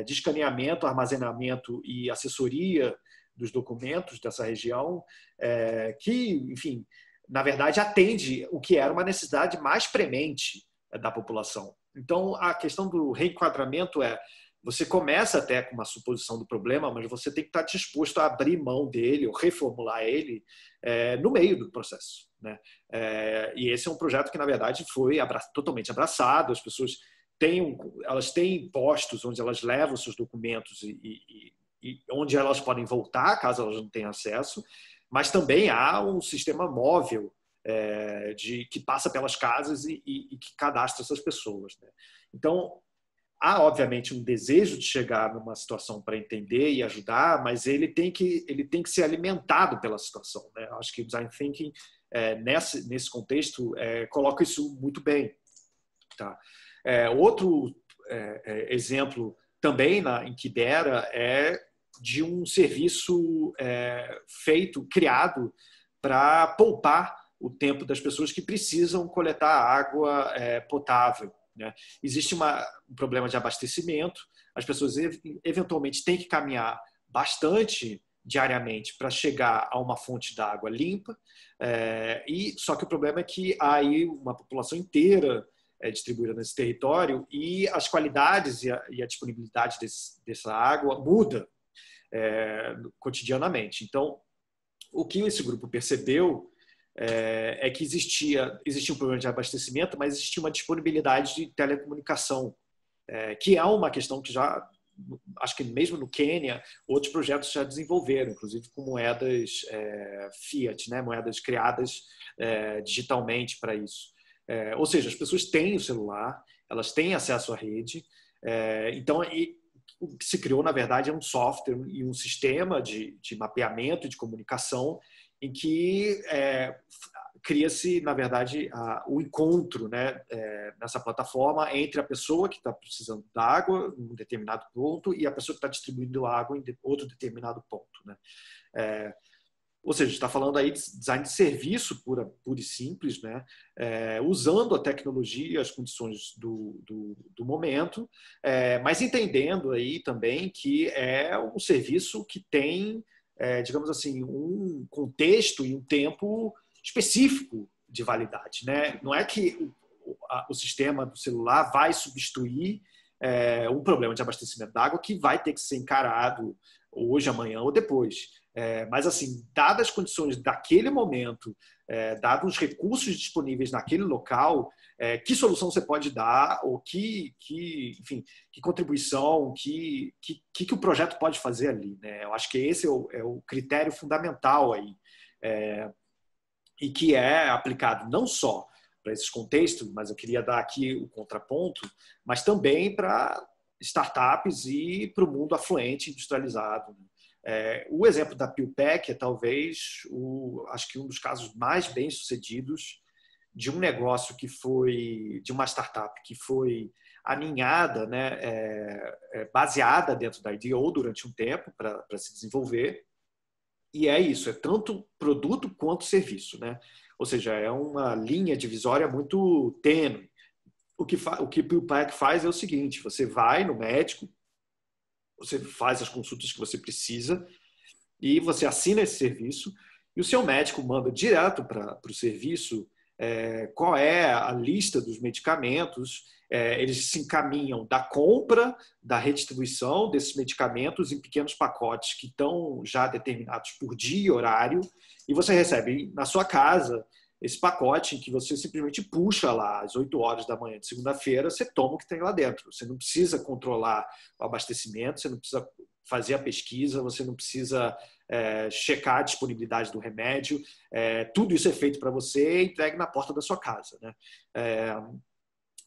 de escaneamento, armazenamento e assessoria dos documentos dessa região, que, enfim, na verdade, atende o que era uma necessidade mais premente da população. Então, a questão do reenquadramento você começa até com uma suposição do problema, mas você tem que estar disposto a abrir mão dele ou reformular ele no meio do processo, né? E esse é um projeto que, na verdade, foi totalmente abraçado. As pessoas elas têm postos onde elas levam seus documentos e onde elas podem voltar, caso elas não tenham acesso, mas também há um sistema móvel que passa pelas casas e que cadastra essas pessoas, né? Então, há, obviamente, um desejo de chegar numa situação para entender e ajudar, mas ele tem que ser alimentado pela situação, né? Eu acho que o Design Thinking, nesse contexto, coloca isso muito bem. Tá? Outro exemplo também em Kibera é de um serviço criado para poupar o tempo das pessoas que precisam coletar água potável, né? Existe um problema de abastecimento, as pessoas eventualmente têm que caminhar bastante diariamente para chegar a uma fonte de água limpa, só que o problema é que há aí uma população inteira distribuída nesse território e as qualidades e a disponibilidade dessa água muda cotidianamente. Então, o que esse grupo percebeu é que existia um problema de abastecimento, mas existia uma disponibilidade de telecomunicação, que é uma questão que já, acho que mesmo no Quênia, outros projetos já desenvolveram, inclusive com moedas fiat, né? Moedas criadas digitalmente para isso. Ou seja, as pessoas têm o celular, elas têm acesso à rede, então o que se criou, na verdade, é um software e um sistema de mapeamento e de comunicação em que cria-se, na verdade, o encontro, né, nessa plataforma entre a pessoa que está precisando da água em um determinado ponto e a pessoa que está distribuindo a água em outro determinado ponto, né? Ou seja, está falando aí de design de serviço pura e simples, né? Usando a tecnologia e as condições do momento, mas entendendo aí também que é um serviço que tem, digamos assim, um contexto e um tempo específico de validade, né? Não é que o sistema do celular vai substituir um problema de abastecimento d'água que vai ter que ser encarado hoje, amanhã ou depois. Mas, assim, dadas as condições daquele momento, dados os recursos disponíveis naquele local, que solução você pode dar ou enfim, que contribuição, que o projeto pode fazer ali, né? Eu acho que esse é o critério fundamental aí, e que é aplicado não só para esses contextos, mas eu queria dar aqui o contraponto, mas também para startups e para o mundo afluente, industrializado, né? O exemplo da PillPack é talvez, acho que um dos casos mais bem-sucedidos de um negócio de uma startup que foi aninhada, né, baseada dentro da IDEO durante um tempo para se desenvolver. E é isso, é tanto produto quanto serviço, né? Ou seja, é uma linha divisória muito tênue. O que PillPack faz é o seguinte: você vai no médico, você faz as consultas que você precisa e você assina esse serviço e o seu médico manda direto para o serviço qual é a lista dos medicamentos. Eles se encaminham da compra, da redistribuição desses medicamentos em pequenos pacotes que estão já determinados por dia e horário, e você recebe na sua casa esse pacote em que você simplesmente puxa lá às 8 horas da manhã de segunda-feira, você toma o que tem lá dentro. Você não precisa controlar o abastecimento, você não precisa fazer a pesquisa, você não precisa checar a disponibilidade do remédio. Tudo isso é feito para você e entregue na porta da sua casa, né?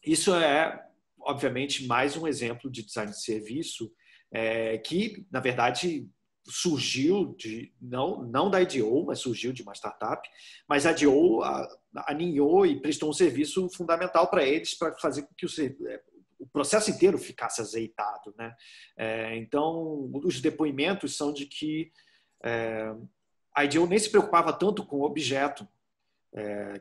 Isso é, obviamente, mais um exemplo de design de serviço que, na verdade, surgiu não da IDEO, mas surgiu de uma startup, mas a IDEO aninhou e prestou um serviço fundamental para eles, para fazer com que o processo inteiro ficasse azeitado, né? Então, os depoimentos são de que a IDEO nem se preocupava tanto com o objeto,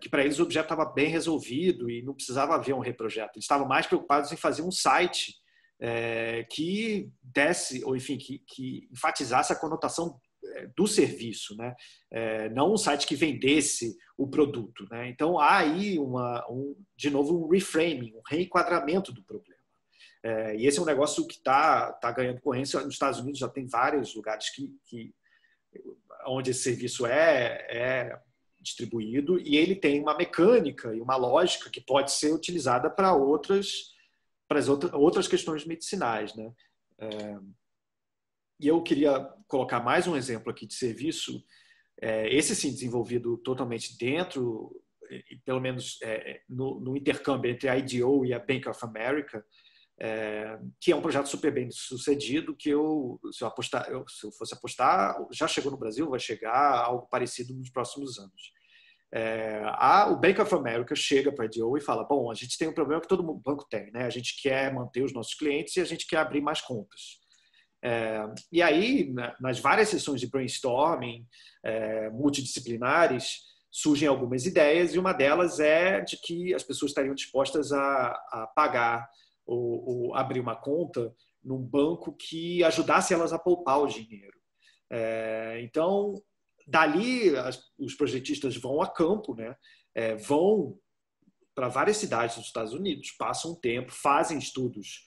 que para eles o objeto estava bem resolvido e não precisava haver um reprojeto. Eles estavam mais preocupados em fazer um site que desse, ou enfim, que enfatizasse a conotação do serviço, né? Não um site que vendesse o produto, né? Então há aí de novo um reframing, um reenquadramento do problema. E esse é um negócio que está ganhando corrente. Nos Estados Unidos já tem vários lugares onde esse serviço é distribuído, e ele tem uma mecânica e uma lógica que pode ser utilizada para outras questões medicinais, né? E eu queria colocar mais um exemplo aqui de serviço, esse sim desenvolvido totalmente dentro, pelo menos no intercâmbio entre a IDEO e a Bank of America, que é um projeto super bem sucedido, que se eu fosse apostar, já chegou no Brasil, vai chegar algo parecido nos próximos anos. O Bank of America chega para a IDEO e fala, bom, a gente tem um problema que todo banco tem, né? A gente quer manter os nossos clientes e a gente quer abrir mais contas. E aí, nas várias sessões de brainstorming multidisciplinares, surgem algumas ideias, e uma delas é de que as pessoas estariam dispostas a pagar ou abrir uma conta num banco que ajudasse elas a poupar o dinheiro. Então, dali, os projetistas vão a campo, né? Vão para várias cidades dos Estados Unidos, passam um tempo, fazem estudos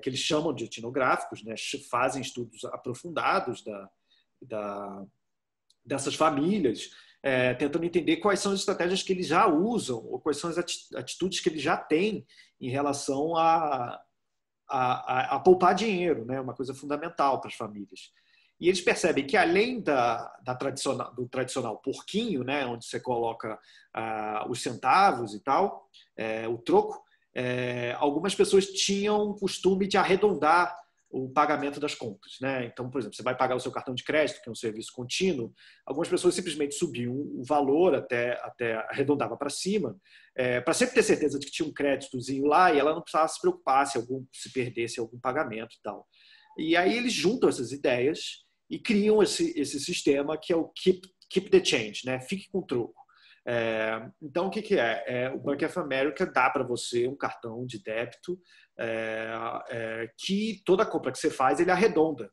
que eles chamam de etnográficos, né? Fazem estudos aprofundados dessas famílias, tentando entender quais são as estratégias que eles já usam ou quais são as atitudes que eles já têm em relação a poupar dinheiro, né? Uma coisa fundamental para as famílias. E eles percebem que, além do tradicional porquinho, né? Onde você coloca os centavos e tal, o troco, algumas pessoas tinham o costume de arredondar o pagamento das contas, né? Então, por exemplo, você vai pagar o seu cartão de crédito, que é um serviço contínuo, algumas pessoas simplesmente subiam o valor até arredondava para cima, para sempre ter certeza de que tinha um créditozinho lá e ela não precisava se preocupar se perdesse algum pagamento e tal. E aí eles juntam essas ideias e criam esse sistema que é o Keep the Change, né? Fique com o troco. Então, o que é? O Bank of America dá para você um cartão de débito que toda compra que você faz, ele arredonda.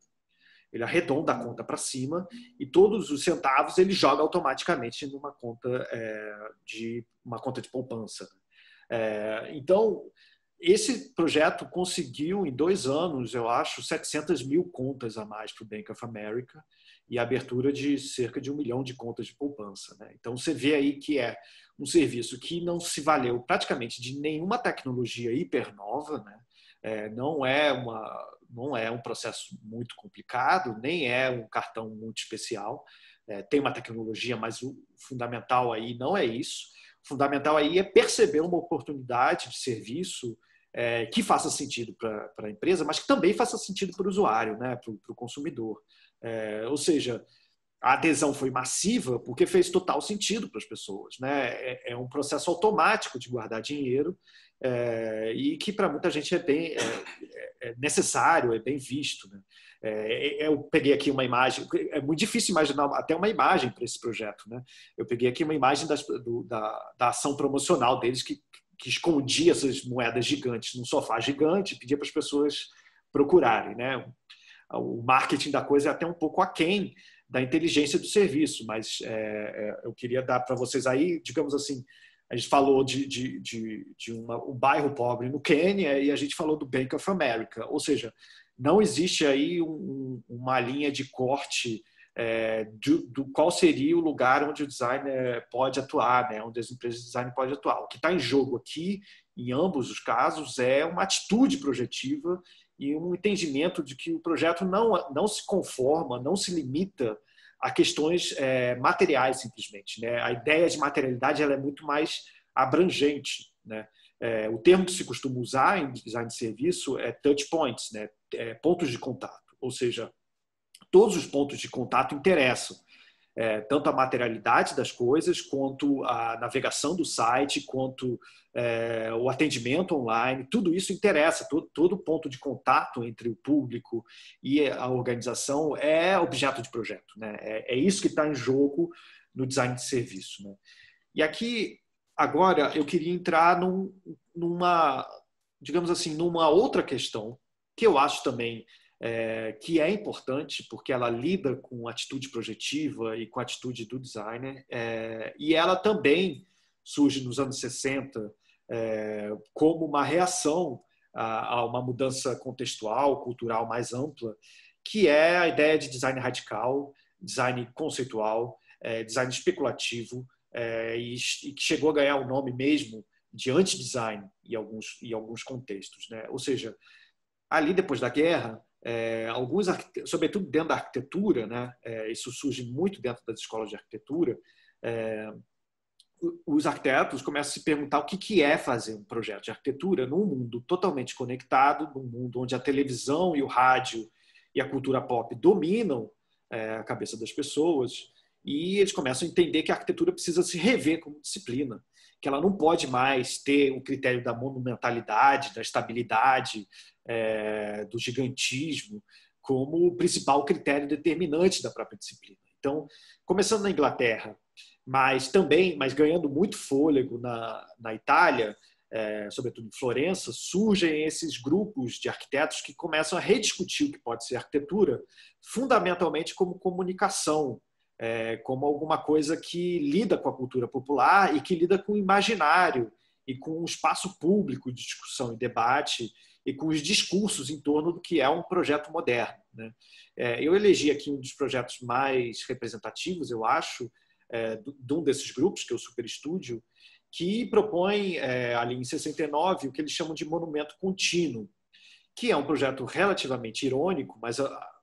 Ele arredonda a conta para cima e todos os centavos ele joga automaticamente numa conta de poupança. Então, esse projeto conseguiu, em 2 anos, eu acho, 700 mil contas a mais para o Bank of America e a abertura de cerca de 1 milhão de contas de poupança, né? Então, você vê aí que é um serviço que não se valeu praticamente de nenhuma tecnologia hiper nova, né? Não é um processo muito complicado, nem é um cartão muito especial. Tem uma tecnologia, mas o fundamental aí não é isso. O fundamental aí é perceber uma oportunidade de serviço que faça sentido para a empresa, mas que também faça sentido para o usuário, né? Para o consumidor. Ou seja, a adesão foi massiva porque fez total sentido para as pessoas, né? É um processo automático de guardar dinheiro e que para muita gente é necessário, é bem visto, né? Eu peguei aqui uma imagem, é muito difícil imaginar até uma imagem para esse projeto, né? Eu peguei aqui uma imagem da ação promocional deles que escondia essas moedas gigantes num sofá gigante e pedia para as pessoas procurarem, né? O marketing da coisa é até um pouco aquém da inteligência do serviço, mas eu queria dar para vocês aí, digamos assim, a gente falou de um bairro pobre no Quênia e a gente falou do Bank of America, ou seja, não existe aí uma linha de corte do qual seria o lugar onde o designer pode atuar, né? Onde as empresas de design podem atuar. O que está em jogo aqui, em ambos os casos, é uma atitude projetiva e um entendimento de que o projeto não se conforma, não se limita a questões materiais simplesmente, né? A ideia de materialidade ela é muito mais abrangente, né? O termo que se costuma usar em design de serviço é touch points, né? Pontos de contato, ou seja, todos os pontos de contato interessam. tanto a materialidade das coisas, quanto a navegação do site, quanto o atendimento online. Tudo isso interessa, todo ponto de contato entre o público e a organização é objeto de projeto, né? É isso que está em jogo no design de serviço, né? E aqui, agora, eu queria entrar digamos assim, numa outra questão que eu acho também que é importante, porque ela lida com a atitude projetiva e com a atitude do designer, e ela também surge nos anos 60 como uma reação a uma mudança contextual, cultural mais ampla, que é a ideia de design radical, design conceitual, design especulativo, e que chegou a ganhar o nome mesmo de anti-design em alguns contextos, né? Ou seja, ali depois da guerra, sobretudo dentro da arquitetura, né? Isso surge muito dentro das escolas de arquitetura, os arquitetos começam a se perguntar o que é fazer um projeto de arquitetura num mundo totalmente conectado, num mundo onde a televisão e o rádio e a cultura pop dominam a cabeça das pessoas, e eles começam a entender que a arquitetura precisa se rever como disciplina, que ela não pode mais ter o critério da monumentalidade, da estabilidade, do gigantismo, como o principal critério determinante da própria disciplina. Então, começando na Inglaterra, mas ganhando muito fôlego na Itália, sobretudo em Florença, surgem esses grupos de arquitetos que começam a rediscutir o que pode ser arquitetura, fundamentalmente como comunicação, como alguma coisa que lida com a cultura popular e que lida com o imaginário e com o espaço público de discussão e debate e com os discursos em torno do que é um projeto moderno, né? Eu elegi aqui um dos projetos mais representativos, eu acho, de um desses grupos, que é o Super Estúdio, que propõe, ali em 69, o que eles chamam de monumento contínuo, que é um projeto relativamente irônico,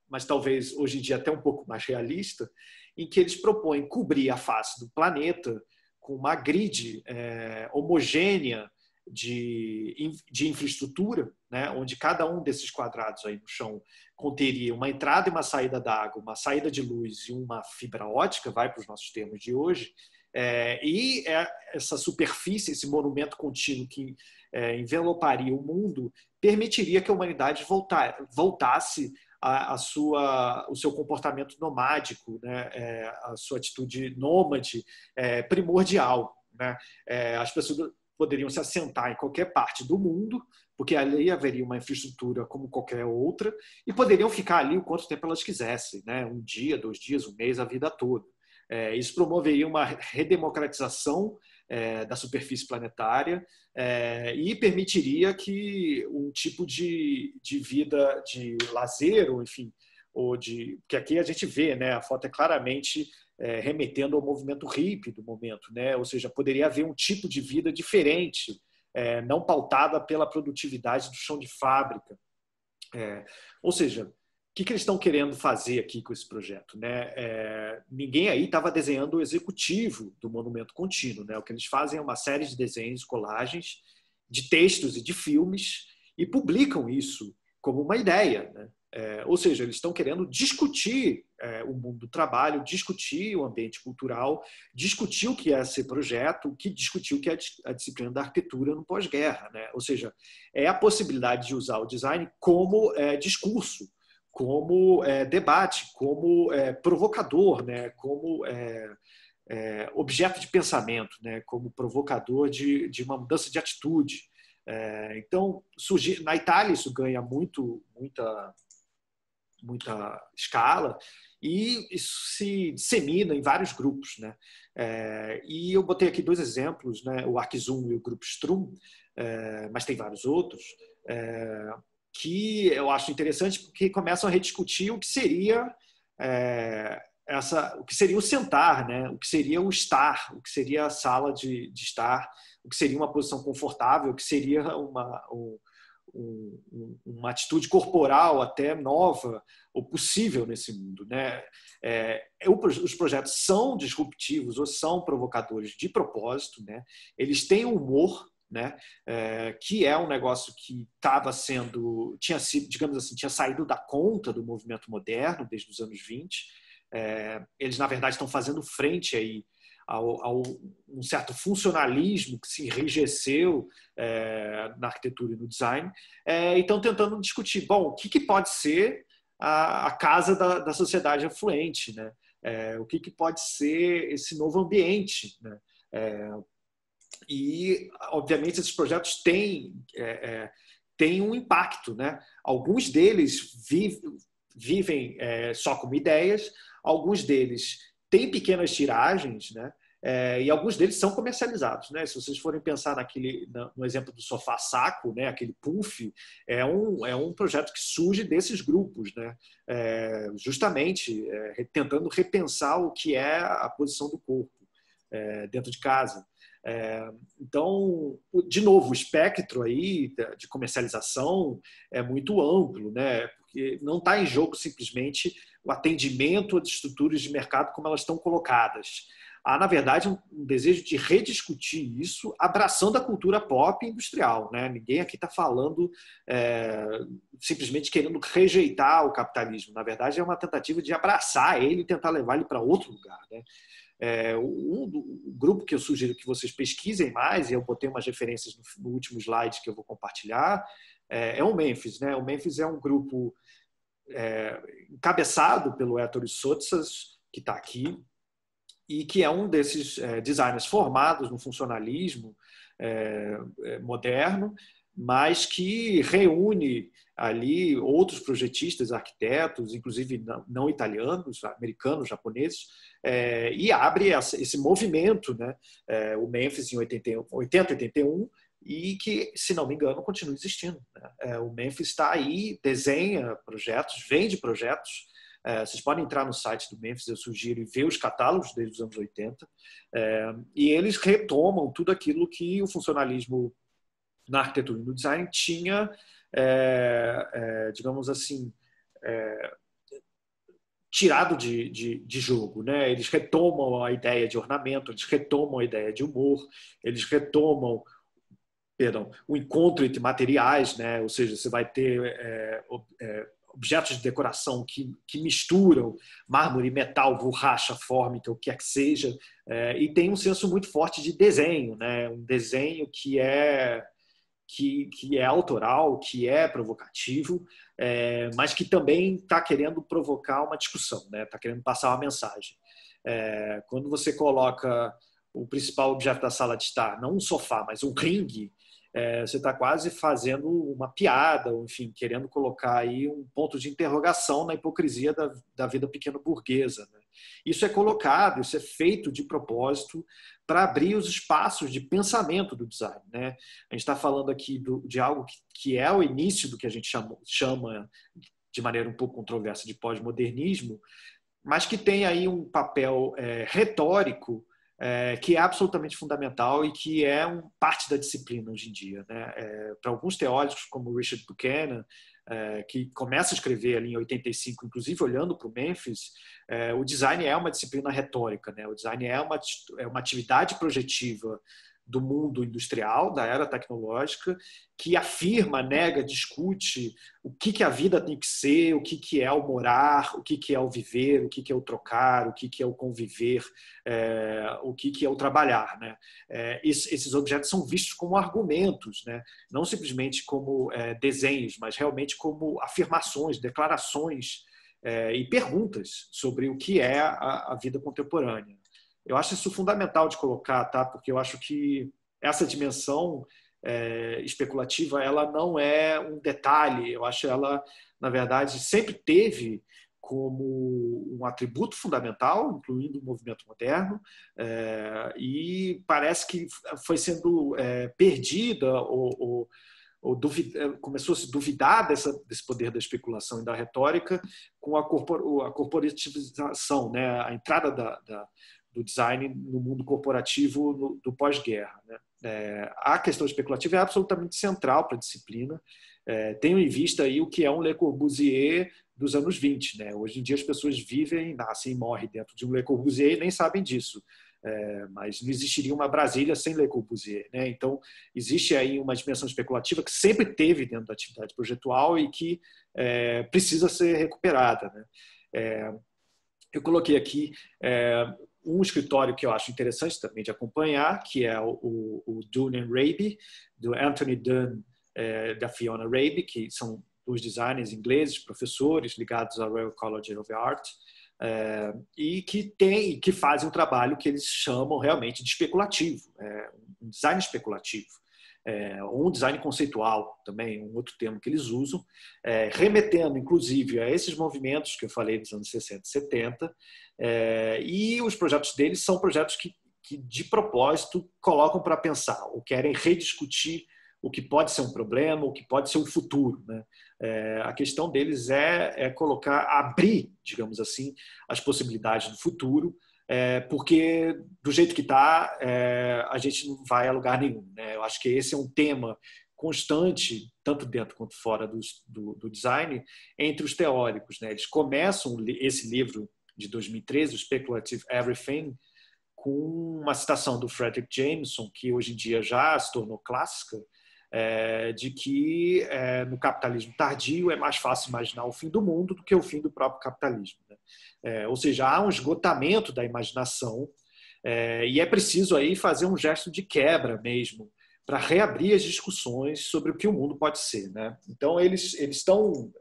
mas talvez hoje em dia até um pouco mais realista, em que eles propõem cobrir a face do planeta com uma grid homogênea de infraestrutura, né, onde cada um desses quadrados aí no chão conteria uma entrada e uma saída d'água, uma saída de luz e uma fibra ótica, vai para os nossos termos de hoje, e essa superfície, esse monumento contínuo que enveloparia o mundo, permitiria que a humanidade voltasse o seu comportamento nomádico, né, a sua atitude nômade primordial, né? As pessoas poderiam se assentar em qualquer parte do mundo, porque ali haveria uma infraestrutura como qualquer outra, e poderiam ficar ali o quanto tempo elas quisessem, né? Um dia, 2 dias, um mês, a vida toda. Isso promoveria uma redemocratização da superfície planetária e permitiria que um tipo de vida de lazer, ou enfim, porque aqui a gente vê, né, a foto é claramente remetendo ao movimento hippie do momento, né? Ou seja, poderia haver um tipo de vida diferente, não pautada pela produtividade do chão de fábrica. Ou seja, o que eles estão querendo fazer aqui com esse projeto, né? Ninguém aí estava desenhando o executivo do monumento contínuo, né? O que eles fazem é uma série de desenhos, colagens, de textos e de filmes, e publicam isso como uma ideia, né? Ou seja, eles estão querendo discutir o mundo do trabalho, discutir o ambiente cultural, discutir o que é ser projeto, discutir o que é a disciplina da arquitetura no pós-guerra, né? Ou seja, é a possibilidade de usar o design como discurso, como debate, como provocador, né? Como objeto de pensamento, né? Como provocador de uma mudança de atitude. Então, na Itália isso ganha muita escala, e isso se dissemina em vários grupos, né? E eu botei aqui 2 exemplos, né? O ArcZoom e o Grupo Strum, mas tem vários outros, que eu acho interessante porque começam a rediscutir o que seria o que seria o sentar, né? O que seria o estar, o que seria a sala de estar, o que seria uma posição confortável, o que seria uma atitude corporal até nova ou possível nesse mundo, né? Os projetos são disruptivos ou são provocadores de propósito, né? Eles têm humor, né? Que é um negócio que tinha sido, digamos assim, tinha saído da conta do movimento moderno desde os anos 20. Eles, na verdade, estão fazendo frente aí ao um certo funcionalismo que se enrijeceu na arquitetura e no design, e estão tentando discutir, bom, o que pode ser a casa da sociedade afluente, né? O que pode ser esse novo ambiente, né? E, obviamente, esses projetos têm um impacto, né? Alguns deles vivem só como ideias, alguns deles têm pequenas tiragens, né? E alguns deles são comercializados, né? Se vocês forem pensar no exemplo do sofá saco, né? Aquele puff, é um projeto que surge desses grupos, né? Justamente tentando repensar o que é a posição do corpo dentro de casa. Então, de novo, o espectro aí de comercialização é muito amplo, né? Porque não está em jogo simplesmente o atendimento às estruturas de mercado como elas estão colocadas. Há, na verdade, um desejo de rediscutir isso, abraçando a cultura pop industrial, né? Ninguém aqui está falando simplesmente querendo rejeitar o capitalismo. Na verdade, é uma tentativa de abraçar ele e tentar levar ele para outro lugar, né? O grupo que eu sugiro que vocês pesquisem mais, e eu botei umas referências no último slide que eu vou compartilhar, é o Memphis, né? O Memphis é um grupo encabeçado pelo Ettore Sottsass, que está aqui, e que é um desses designers formados no funcionalismo moderno, mas que reúne ali outros projetistas, arquitetos, inclusive não italianos, americanos, japoneses, e abre esse movimento, né? O Memphis em 80, 81, e que, se não me engano, continua existindo, né? O Memphis está aí, desenha projetos, vende projetos. Vocês podem entrar no site do Memphis, eu sugiro, e ver os catálogos desde os anos 80, e eles retomam tudo aquilo que o funcionalismo na arquitetura e no design tinha, digamos assim, tirado de jogo, né? Eles retomam a ideia de ornamento, eles retomam a ideia de humor, eles retomam, o encontro entre materiais, né? Ou seja, você vai ter objetos de decoração que misturam mármore, metal, borracha, fórmica, o que é que seja, e tem um senso muito forte de desenho, né? Um desenho que é autoral, que é provocativo, mas que também está querendo provocar uma discussão, né? Está querendo passar uma mensagem. Quando você coloca o principal objeto da sala de estar, não um sofá, mas um ringue, você está quase fazendo uma piada, ou, enfim, querendo colocar aí um ponto de interrogação na hipocrisia da vida pequeno-burguesa, né? Isso é colocado, isso é feito de propósito para abrir os espaços de pensamento do design, né? A gente está falando aqui de algo que é o início do que a gente chama de maneira um pouco controversa de pós-modernismo, mas que tem aí um papel retórico que é absolutamente fundamental e que é parte da disciplina hoje em dia, né? Para alguns teóricos, como Richard Buchanan, que começa a escrever ali em 85, inclusive olhando para o Memphis, o design é uma disciplina retórica, né? O design é uma atividade projetiva do mundo industrial, da era tecnológica, que afirma, nega, discute o que a vida tem que ser, o que é o morar, o que é o viver, o que é o trocar, o que é o conviver, o que é o trabalhar, né? Esses objetos são vistos como argumentos, né? Não simplesmente como desenhos, mas realmente como afirmações, declarações e perguntas sobre o que é a vida contemporânea. Eu acho isso fundamental de colocar, tá? Porque eu acho que essa dimensão especulativa, ela não é um detalhe. Eu acho ela, na verdade, sempre teve como um atributo fundamental, incluindo o movimento moderno, e parece que foi sendo perdida ou começou a se duvidar desse poder da especulação e da retórica com a corporativização, né? A entrada do design no mundo corporativo do pós-guerra, né? A questão especulativa é absolutamente central para a disciplina. Tenho em vista aí o que é um Le Corbusier dos anos 20, né? Hoje em dia as pessoas vivem, nascem e morrem dentro de um Le Corbusier e nem sabem disso. Mas não existiria uma Brasília sem Le Corbusier, né? Então, existe aí uma dimensão especulativa que sempre teve dentro da atividade projetual e que precisa ser recuperada, né? eu coloquei aqui um escritório que eu acho interessante também de acompanhar, que é o Dunn & Raby, do Anthony Dunn, da Fiona Raby, que são os designers ingleses, professores ligados ao Royal College of Art, e que fazem um trabalho que eles chamam realmente de especulativo, um design especulativo, ou um design conceitual também, um outro termo que eles usam, remetendo inclusive a esses movimentos que eu falei dos anos 60 e 70, e os projetos deles são projetos que de propósito colocam para pensar, ou querem rediscutir o que pode ser um problema, o que pode ser um futuro, né? A questão deles é abrir, digamos assim, as possibilidades do futuro, porque do jeito que está, a gente não vai a lugar nenhum, né? Eu acho que esse é um tema constante, tanto dentro quanto fora do design, entre os teóricos, né? Eles começam esse livro de 2013, o Speculative Everything, com uma citação do Frederick Jameson, que hoje em dia já se tornou clássica, de que no capitalismo tardio é mais fácil imaginar o fim do mundo do que o fim do próprio capitalismo, né? Ou seja, há um esgotamento da imaginação, e é preciso aí fazer um gesto de quebra mesmo para reabrir as discussões sobre o que o mundo pode ser, né? Então eles estão,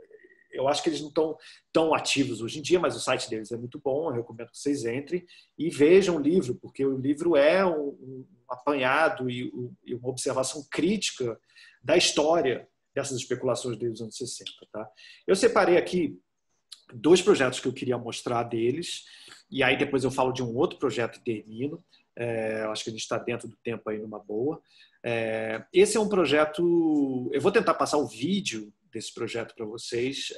eu acho que eles não estão tão ativos hoje em dia, mas o site deles é muito bom, eu recomendo que vocês entrem e vejam o livro, porque o livro é um apanhado e uma observação crítica da história dessas especulações dos anos 60. Tá? Eu separei aqui 2 projetos que eu queria mostrar deles, e aí depois eu falo de um outro projeto e termino. Acho que a gente está dentro do tempo aí numa boa. Esse é um projeto, eu vou tentar passar o vídeo desse projeto para vocês,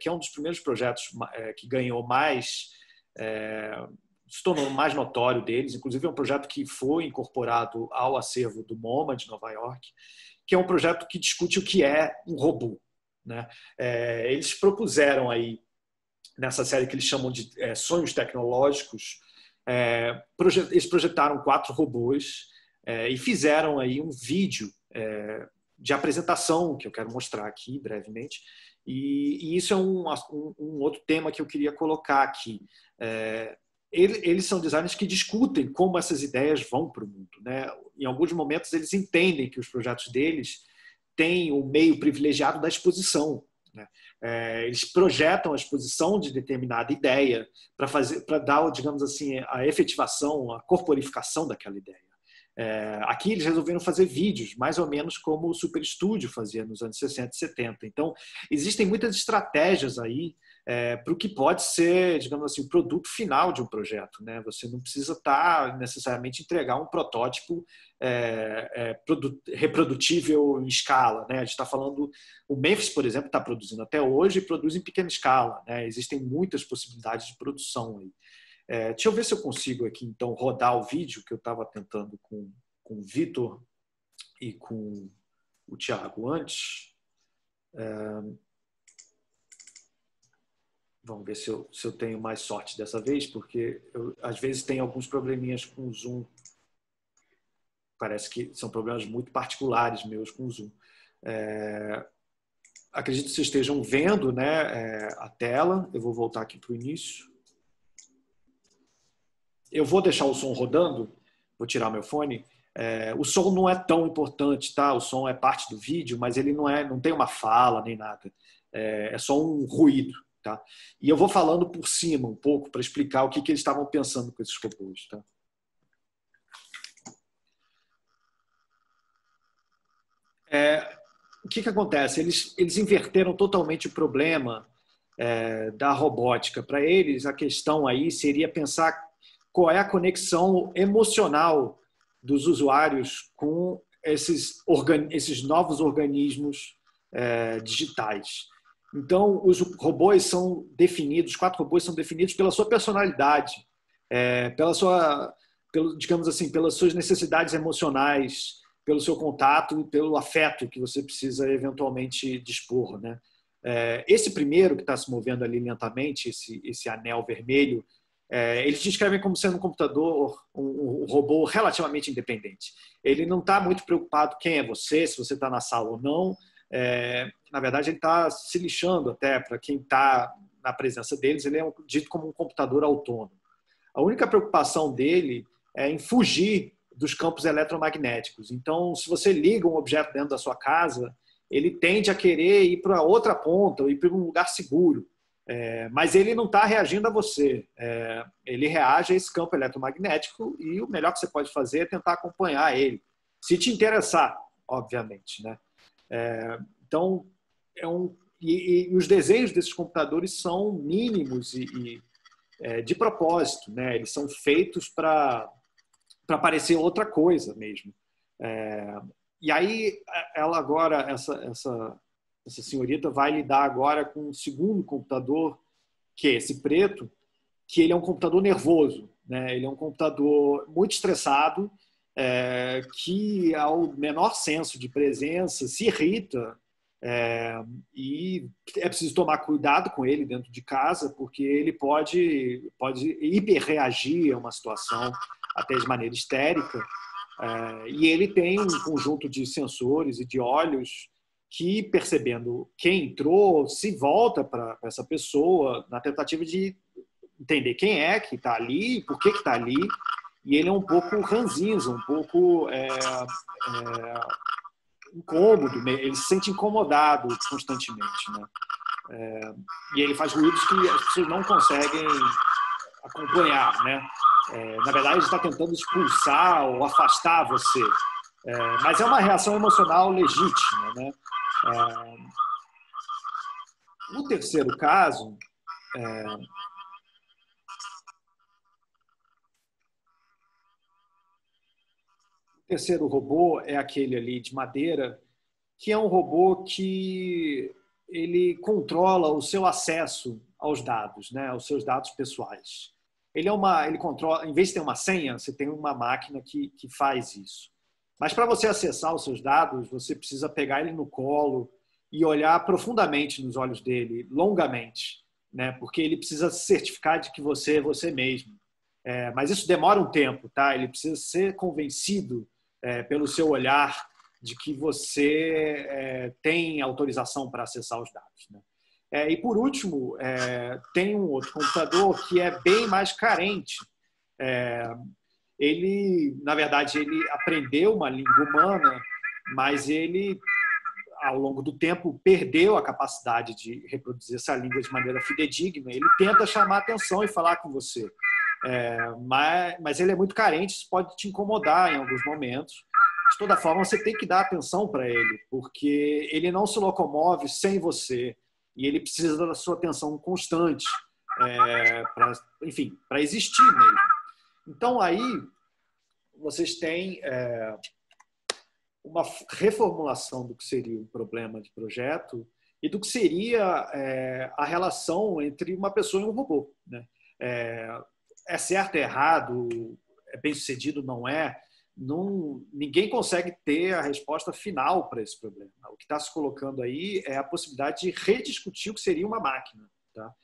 que é um dos primeiros projetos que ganhou mais, se tornou mais notório deles, inclusive é um projeto que foi incorporado ao acervo do MoMA de Nova York, que é um projeto que discute o que é um robô, né? Eles propuseram aí, nessa série que eles chamam de sonhos tecnológicos, eles projetaram 4 robôs e fizeram aí um vídeo de apresentação, que eu quero mostrar aqui brevemente, e isso é um outro tema que eu queria colocar aqui. Eles são designers que discutem como essas ideias vão para o mundo, né? Em alguns momentos eles entendem que os projetos deles têm o meio privilegiado da exposição, né? Eles projetam a exposição de determinada ideia para dar, digamos assim, a efetivação, a corporificação daquela ideia. Aqui eles resolveram fazer vídeos, mais ou menos como o Super Studio fazia nos anos 60 e 70. Então, existem muitas estratégias aí para o que pode ser, digamos assim, o produto final de um projeto, né? Você não precisa necessariamente entregar um protótipo reprodutível em escala, né? A gente está falando, o Memphis, por exemplo, está produzindo até hoje e produz em pequena escala, né? Existem muitas possibilidades de produção aí. Deixa eu ver se eu consigo aqui, então, rodar o vídeo que eu estava tentando com o Vitor e com o Thiago antes. Vamos ver se eu tenho mais sorte dessa vez, porque eu, às vezes, tenho alguns probleminhas com o Zoom. Parece que são problemas muito particulares meus com o Zoom. Acredito que vocês estejam vendo, né, a tela. Eu vou voltar aqui para o início. Eu vou deixar o som rodando, vou tirar meu fone. O som não é tão importante, tá? O som é parte do vídeo, mas ele não tem uma fala nem nada. É só um ruído, tá? E eu vou falando por cima um pouco para explicar o que eles estavam pensando com esses robôs, tá? O que acontece? Eles inverteram totalmente o problema da robótica. Para eles, a questão aí seria pensar qual é a conexão emocional dos usuários com esses novos organismos digitais. Então, os robôs são definidos, os 4 robôs são definidos pela sua personalidade, digamos assim, pelas suas necessidades emocionais, pelo seu contato e pelo afeto que você precisa eventualmente dispor, né? Esse primeiro que está se movendo ali lentamente, esse anel vermelho, eles descrevem como sendo um computador, um robô relativamente independente. Ele não está muito preocupado quem é você, se você está na sala ou não. Na verdade, ele está se lixando até para quem está na presença deles, ele é dito como um computador autônomo. A única preocupação dele é em fugir dos campos eletromagnéticos. Então, se você liga um objeto dentro da sua casa, ele tende a querer ir para outra ponta, ou ir para um lugar seguro. Mas ele não está reagindo a você. Ele reage a esse campo eletromagnético e o melhor que você pode fazer é tentar acompanhar ele, se te interessar, obviamente, né? Então, e os desenhos desses computadores são mínimos e de propósito, né? Eles são feitos para parecer outra coisa mesmo. E aí, ela agora, essa senhorita vai lidar agora com um segundo computador, que é esse preto, que ele é um computador nervoso, né? Ele é um computador muito estressado, que ao menor senso de presença se irrita, e é preciso tomar cuidado com ele dentro de casa, porque ele pode hiperreagir a uma situação até de maneira histérica, e ele tem um conjunto de sensores e de olhos que, percebendo quem entrou, se volta para essa pessoa na tentativa de entender quem é que está ali, por que está ali, e ele é um pouco ranzinza, um pouco incômodo, ele se sente incomodado constantemente, né? E ele faz ruídos que as pessoas não conseguem acompanhar, né? Na verdade, ele está tentando expulsar ou afastar você, mas é uma reação emocional legítima, né? No terceiro caso, o terceiro robô é aquele ali de madeira, que é um robô que ele controla o seu acesso aos dados, né? Aos seus dados pessoais. Ele controla, em vez de ter uma senha, você tem uma máquina que faz isso. Mas para você acessar os seus dados, você precisa pegar ele no colo e olhar profundamente nos olhos dele, longamente, né? Porque ele precisa se certificar de que você é você mesmo. Mas isso demora um tempo, tá? Ele precisa ser convencido pelo seu olhar de que você tem autorização para acessar os dados, né? E, por último, tem um outro computador que é bem mais carente. Ele, na verdade, ele aprendeu uma língua humana, mas ele, ao longo do tempo, perdeu a capacidade de reproduzir essa língua de maneira fidedigna. Ele tenta chamar atenção e falar com você. Mas ele é muito carente, isso pode te incomodar em alguns momentos. De toda forma, você tem que dar atenção para ele, porque ele não se locomove sem você. E ele precisa da sua atenção constante, para existir mesmo. Então, aí, vocês têm uma reformulação do que seria um problema de projeto e do que seria a relação entre uma pessoa e um robô, né? É certo, é errado, é bem-sucedido, não é? Ninguém consegue ter a resposta final para esse problema. O que está se colocando aí é a possibilidade de rediscutir o que seria uma máquina, tá?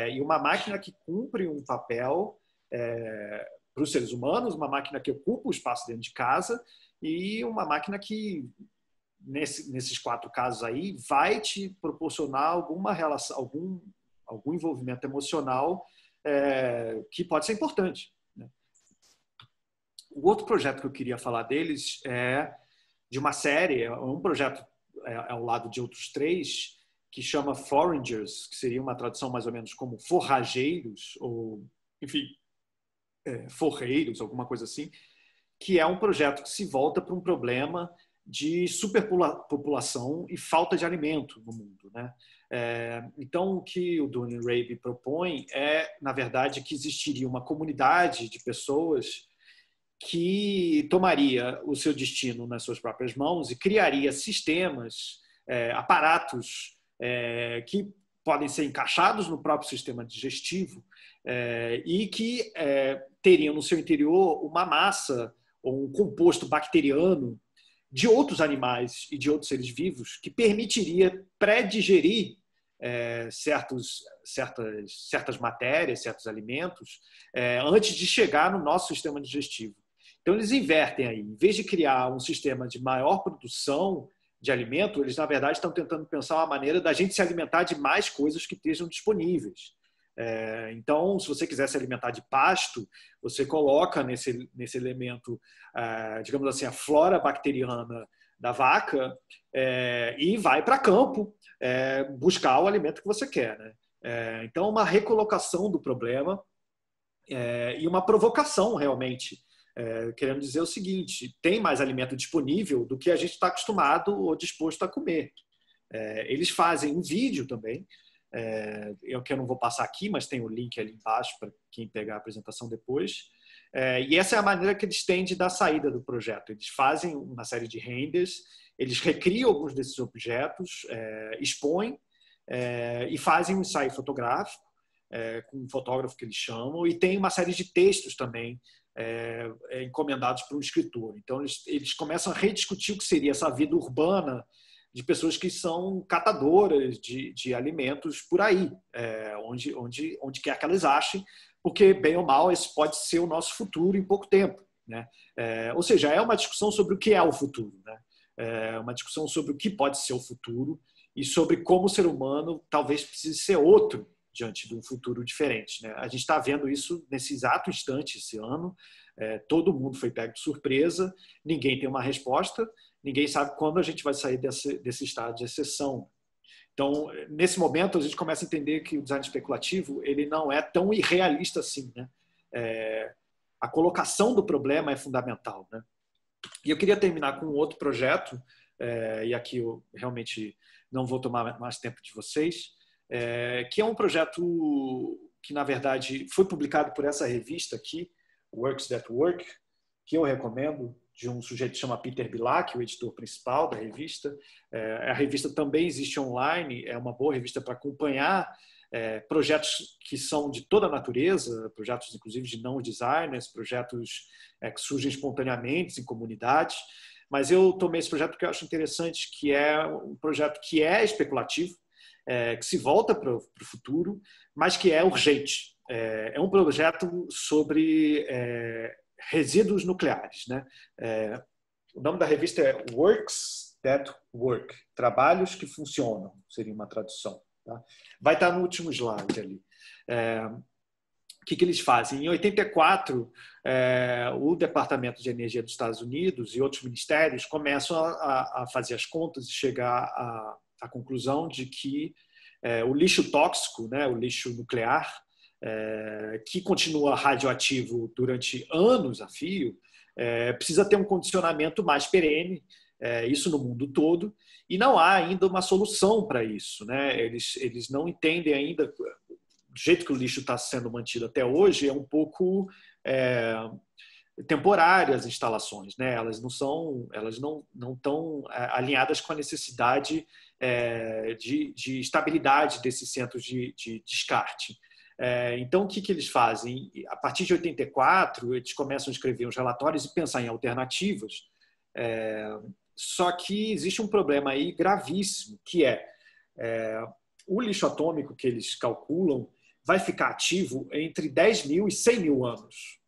E uma máquina que cumpre um papel para os seres humanos, uma máquina que ocupa o espaço dentro de casa e uma máquina que, nesses 4 casos aí, vai te proporcionar alguma relação, algum envolvimento emocional que pode ser importante. O outro projeto que eu queria falar deles é de uma série, um projeto ao lado de outros 3, que chama Foragers, que seria uma tradução mais ou menos como forrageiros, ou, enfim, forreiros, alguma coisa assim, que é um projeto que se volta para um problema de superpopulação e falta de alimento no mundo, né? Então, o que o Dooney Rabe propõe na verdade, que existiria uma comunidade de pessoas que tomaria o seu destino nas suas próprias mãos e criaria sistemas, aparatos que podem ser encaixados no próprio sistema digestivo e que teriam no seu interior uma massa ou um composto bacteriano de outros animais e de outros seres vivos que permitiria pré-digerir certas matérias, certos alimentos, antes de chegar no nosso sistema digestivo. Então, eles invertem aí. Em vez de criar um sistema de maior produção de alimento, eles, na verdade, estão tentando pensar uma maneira da gente se alimentar de mais coisas que estejam disponíveis. Então, se você quiser se alimentar de pasto, você coloca nesse elemento, digamos assim, a flora bacteriana da vaca e vai para campo buscar o alimento que você quer, né? Então, uma recolocação do problema e uma provocação, realmente, querendo dizer o seguinte: tem mais alimento disponível do que a gente está acostumado ou disposto a comer. Eles fazem um vídeo também, que eu não vou passar aqui, mas tem o link ali embaixo para quem pegar a apresentação depois. E essa é a maneira que eles têm de dar saída do projeto. Eles fazem uma série de renders, eles recriam alguns desses objetos, expõem e fazem um ensaio fotográfico com um fotógrafo que eles chamam, e tem uma série de textos também encomendados por um escritor. Então, eles começam a rediscutir o que seria essa vida urbana de pessoas que são catadoras de alimentos por aí, onde quer que elas achem, porque, bem ou mal, esse pode ser o nosso futuro em pouco tempo, né? Ou seja, é uma discussão sobre o que é o futuro, né? É uma discussão sobre o que pode ser o futuro e sobre como o ser humano talvez precise ser outro diante de um futuro diferente, né? A gente está vendo isso nesse exato instante, esse ano. Todo mundo foi pego de surpresa, ninguém tem uma resposta, ninguém sabe quando a gente vai sair desse estado de exceção. Então, nesse momento, a gente começa a entender que o design especulativo ele não é tão irrealista assim, né? A colocação do problema é fundamental, né? E eu queria terminar com um outro projeto, e aqui eu realmente não vou tomar mais tempo de vocês, que é um projeto que, na verdade, foi publicado por essa revista aqui, Works That Work, que eu recomendo, de um sujeito que chama Peter Bilak, o editor principal da revista. A revista também existe online, é uma boa revista para acompanhar projetos que são de toda a natureza, projetos inclusive de não designers, projetos que surgem espontaneamente em comunidades. Mas eu tomei esse projeto porque eu acho interessante, que é um projeto que é especulativo, que se volta para o futuro, mas que é urgente. É um projeto sobre resíduos nucleares, né? O nome da revista é Works That Work, Trabalhos que Funcionam, seria uma tradução. Tá? Vai estar no último slide ali. O que eles fazem? Em 84, o Departamento de Energia dos Estados Unidos e outros ministérios começam a fazer as contas e chegar à conclusão de que o lixo tóxico, né, o lixo nuclear, que continua radioativo durante anos a fio, precisa ter um condicionamento mais perene, isso no mundo todo, e não há ainda uma solução para isso, né? Eles não entendem ainda, do jeito que o lixo está sendo mantido até hoje, é um pouco temporário as instalações, né? Elas não estão alinhadas com a necessidade de estabilidade desses centros de descarte. Então, o que eles fazem? A partir de 84, eles começam a escrever os relatórios e pensar em alternativas. Só que existe um problema aí gravíssimo, que o lixo atômico que eles calculam vai ficar ativo entre 10 mil e 100 mil anos.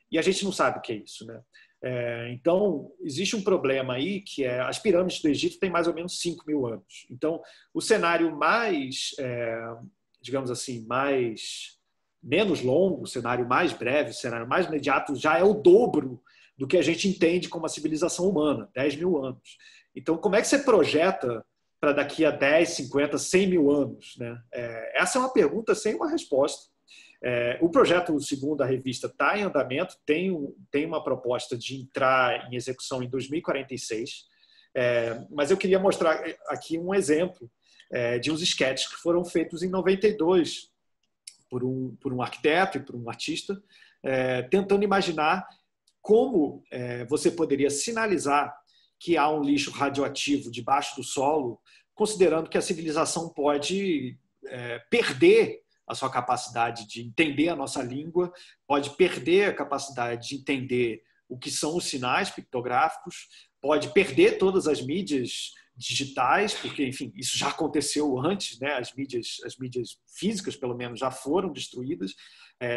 E a gente não sabe o que é isso, né? Então, existe um problema aí, que as pirâmides do Egito têm mais ou menos 5 mil anos. Então, o cenário mais... digamos assim, menos longo, o cenário mais breve, o cenário mais imediato já é o dobro do que a gente entende como a civilização humana, 10 mil anos. Então, como é que você projeta para daqui a 10, 50, 100 mil anos, né? Essa é uma pergunta sem uma resposta. O projeto, segundo a revista, está em andamento, tem uma proposta de entrar em execução em 2046, mas eu queria mostrar aqui um exemplo de uns esquetes que foram feitos em 92 por um arquiteto e por um artista, tentando imaginar como você poderia sinalizar que há um lixo radioativo debaixo do solo, considerando que a civilização pode perder a sua capacidade de entender a nossa língua, pode perder a capacidade de entender o que são os sinais pictográficos, pode perder todas as mídias digitais, porque, enfim, isso já aconteceu antes, né? As mídias físicas, pelo menos, já foram destruídas.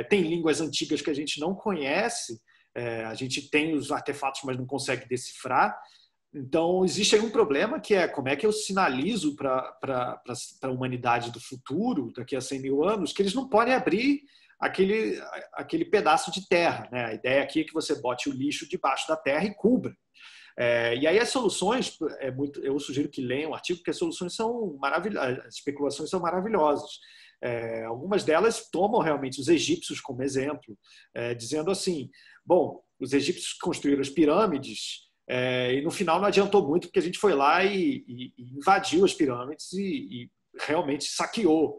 Tem línguas antigas que a gente não conhece, a gente tem os artefatos, mas não consegue decifrar. Então, existe aí um problema que é como é que eu sinalizo para a humanidade do futuro, daqui a 100 mil anos, que eles não podem abrir aquele pedaço de terra. Né? A ideia aqui é que você bote o lixo debaixo da terra e cubra. E aí as soluções, eu sugiro que leiam o artigo, porque as soluções são maravilhosas, as especulações são maravilhosas. Algumas delas tomam realmente os egípcios como exemplo, dizendo assim, bom, os egípcios construíram as pirâmides e no final não adiantou muito porque a gente foi lá e invadiu as pirâmides e realmente saqueou.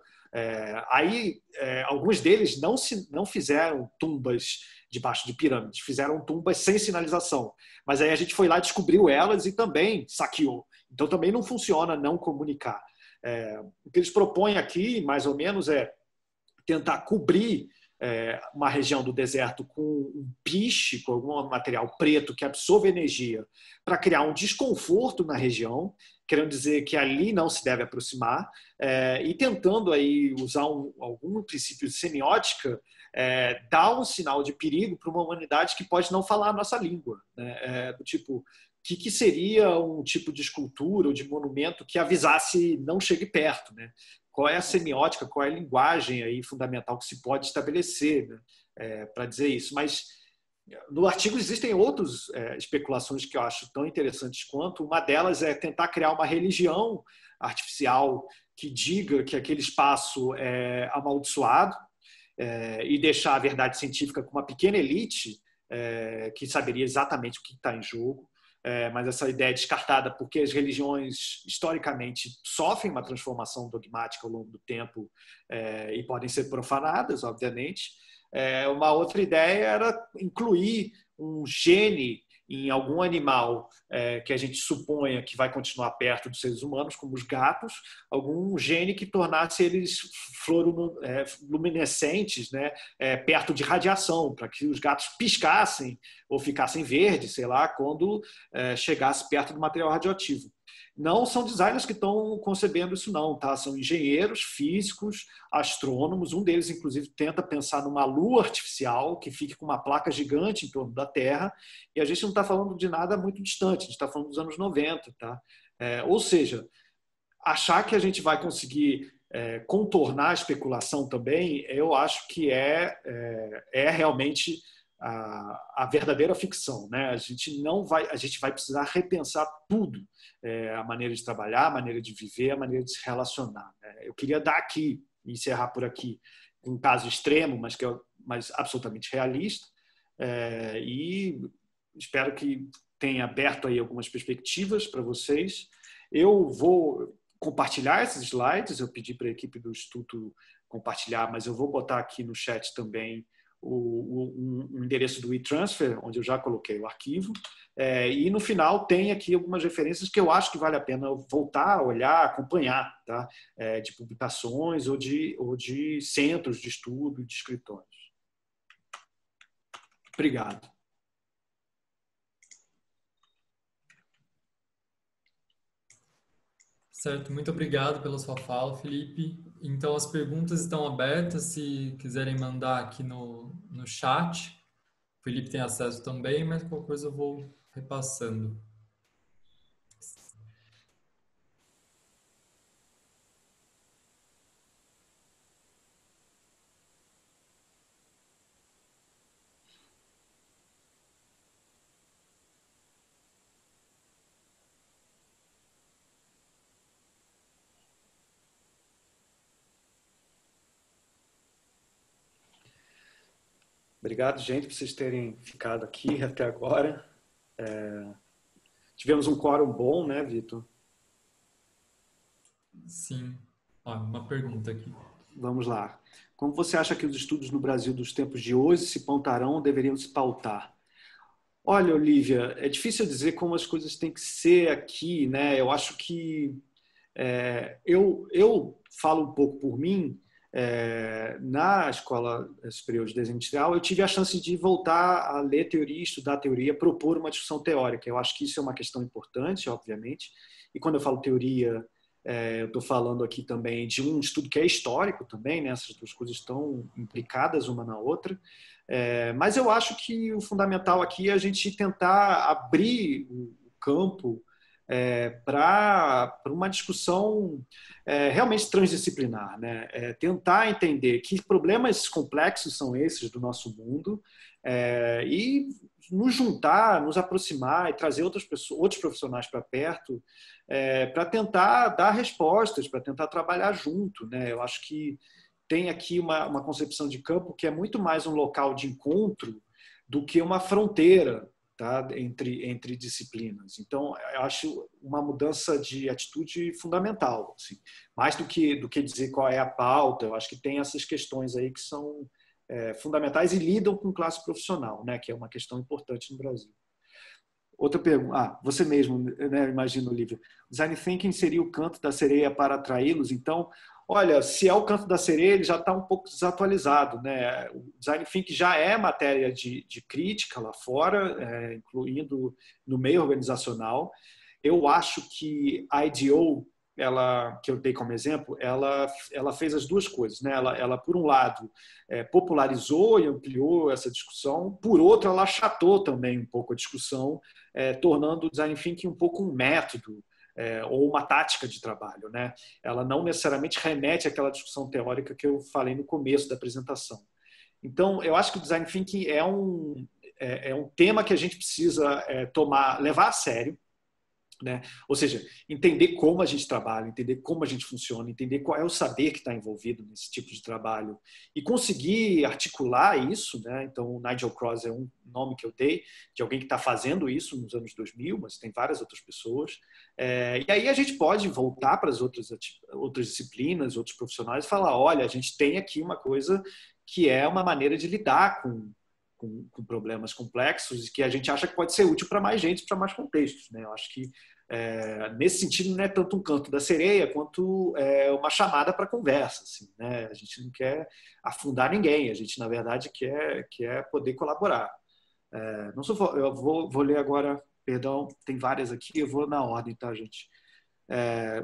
Alguns deles não fizeram tumbas debaixo de pirâmides, fizeram tumbas sem sinalização. Mas aí a gente foi lá, descobriu elas e também saqueou. Então também não funciona não comunicar. O que eles propõem aqui, mais ou menos, é tentar cobrir uma região do deserto com um piche, com algum material preto que absorve energia, para criar um desconforto na região, querendo dizer que ali não se deve aproximar, e tentando aí usar algum princípio de semiótica, dar um sinal de perigo para uma humanidade que pode não falar a nossa língua. Né? Do tipo, o que seria um tipo de escultura ou de monumento que avisasse não chegue perto, né? Qual é a semiótica, qual é a linguagem aí fundamental que se pode estabelecer, né? Para dizer isso. Mas no artigo existem outras especulações que eu acho tão interessantes quanto. Uma delas é tentar criar uma religião artificial que diga que aquele espaço é amaldiçoado e deixar a verdade científica com uma pequena elite que saberia exatamente o que está em jogo. Mas essa ideia é descartada porque as religiões historicamente sofrem uma transformação dogmática ao longo do tempo e podem ser profanadas, obviamente. Uma outra ideia era incluir um gene em algum animal que a gente suponha que vai continuar perto dos seres humanos, como os gatos, algum gene que tornasse eles fluorescentes, né, perto de radiação, para que os gatos piscassem ou ficassem verdes, sei lá, quando chegasse perto do material radioativo. Não são designers que estão concebendo isso não, tá? São engenheiros, físicos, astrônomos. Um deles, inclusive, tenta pensar numa lua artificial que fique com uma placa gigante em torno da Terra. E a gente não está falando de nada muito distante, a gente está falando dos anos 90. Tá? Ou seja, achar que a gente vai conseguir contornar a especulação também, eu acho que é realmente a verdadeira ficção, né? A gente vai precisar repensar tudo, a maneira de trabalhar, a maneira de viver, a maneira de se relacionar. Né? Eu queria dar aqui, encerrar por aqui, um caso extremo, mas absolutamente realista, e espero que tenha aberto aí algumas perspectivas para vocês. Eu vou compartilhar esses slides, eu pedi para a equipe do Instituto compartilhar, mas eu vou botar aqui no chat também o endereço do e-transfer, onde eu já coloquei o arquivo, e no final tem aqui algumas referências que eu acho que vale a pena voltar a olhar, acompanhar, tá? De publicações ou de centros de estudo, de escritórios. Obrigado. Certo, muito obrigado pela sua fala, Felipe. Então, as perguntas estão abertas, se quiserem mandar aqui no chat. O Felipe tem acesso também, mas qualquer coisa eu vou repassando. Obrigado, gente, por vocês terem ficado aqui até agora. Tivemos um quórum bom, né, Vitor? Sim. Uma pergunta aqui. Vamos lá. Como você acha que os estudos no Brasil dos tempos de hoje se pautarão ou deveriam se pautar? Olha, Olivia, é difícil dizer como as coisas têm que ser aqui, né? Eu acho que eu falo um pouco por mim. Na Escola Superior de Desenho Industrial, eu tive a chance de voltar a ler teoria, estudar teoria, propor uma discussão teórica. Eu acho que isso é uma questão importante, obviamente. E quando eu falo teoria, eu estou falando aqui também de um estudo que é histórico também, né? Essas duas coisas estão implicadas uma na outra. Mas eu acho que o fundamental aqui é a gente tentar abrir o campo para uma discussão realmente transdisciplinar, né? Tentar entender que problemas complexos são esses do nosso mundo e nos juntar, nos aproximar e trazer outras pessoas, outros profissionais para perto para tentar dar respostas, para tentar trabalhar junto, né? Eu acho que tem aqui uma concepção de campo que é muito mais um local de encontro do que uma fronteira, tá? entre disciplinas. Então, eu acho uma mudança de atitude fundamental. Assim. Mais do que dizer qual é a pauta, eu acho que tem essas questões aí que são fundamentais e lidam com classe profissional, né? Que é uma questão importante no Brasil. Outra pergunta. Você mesmo, né, imagina, Olivia. Design Thinking seria o canto da sereia para atraí-los? Então, olha, se é o canto da sereia, ele já está um pouco desatualizado, né? O Design Thinking já é matéria de crítica lá fora, incluindo no meio organizacional. Eu acho que a IDEO, que eu dei como exemplo, ela fez as duas coisas, né? Ela por um lado, popularizou e ampliou essa discussão, por outro, ela achatou também um pouco a discussão, tornando o Design Thinking um pouco um método, ou uma tática de trabalho, né? Ela não necessariamente remete àquela discussão teórica que eu falei no começo da apresentação. Então, eu acho que o Design Thinking é um tema que a gente precisa levar a sério, né? Ou seja, entender como a gente trabalha, entender como a gente funciona, entender qual é o saber que está envolvido nesse tipo de trabalho e conseguir articular isso, né? Então, o Nigel Cross é um nome que eu dei de alguém que está fazendo isso nos anos 2000, mas tem várias outras pessoas. E aí a gente pode voltar para as outras disciplinas, outros profissionais e falar, olha, a gente tem aqui uma coisa que é uma maneira de lidar com problemas complexos e que a gente acha que pode ser útil para mais gente, para mais contextos, né? Eu acho que nesse sentido não é tanto um canto da sereia quanto uma chamada para conversa, assim, né? A gente não quer afundar ninguém, a gente na verdade quer poder colaborar. Eu vou ler agora, perdão, tem várias aqui, eu vou na ordem, tá, gente?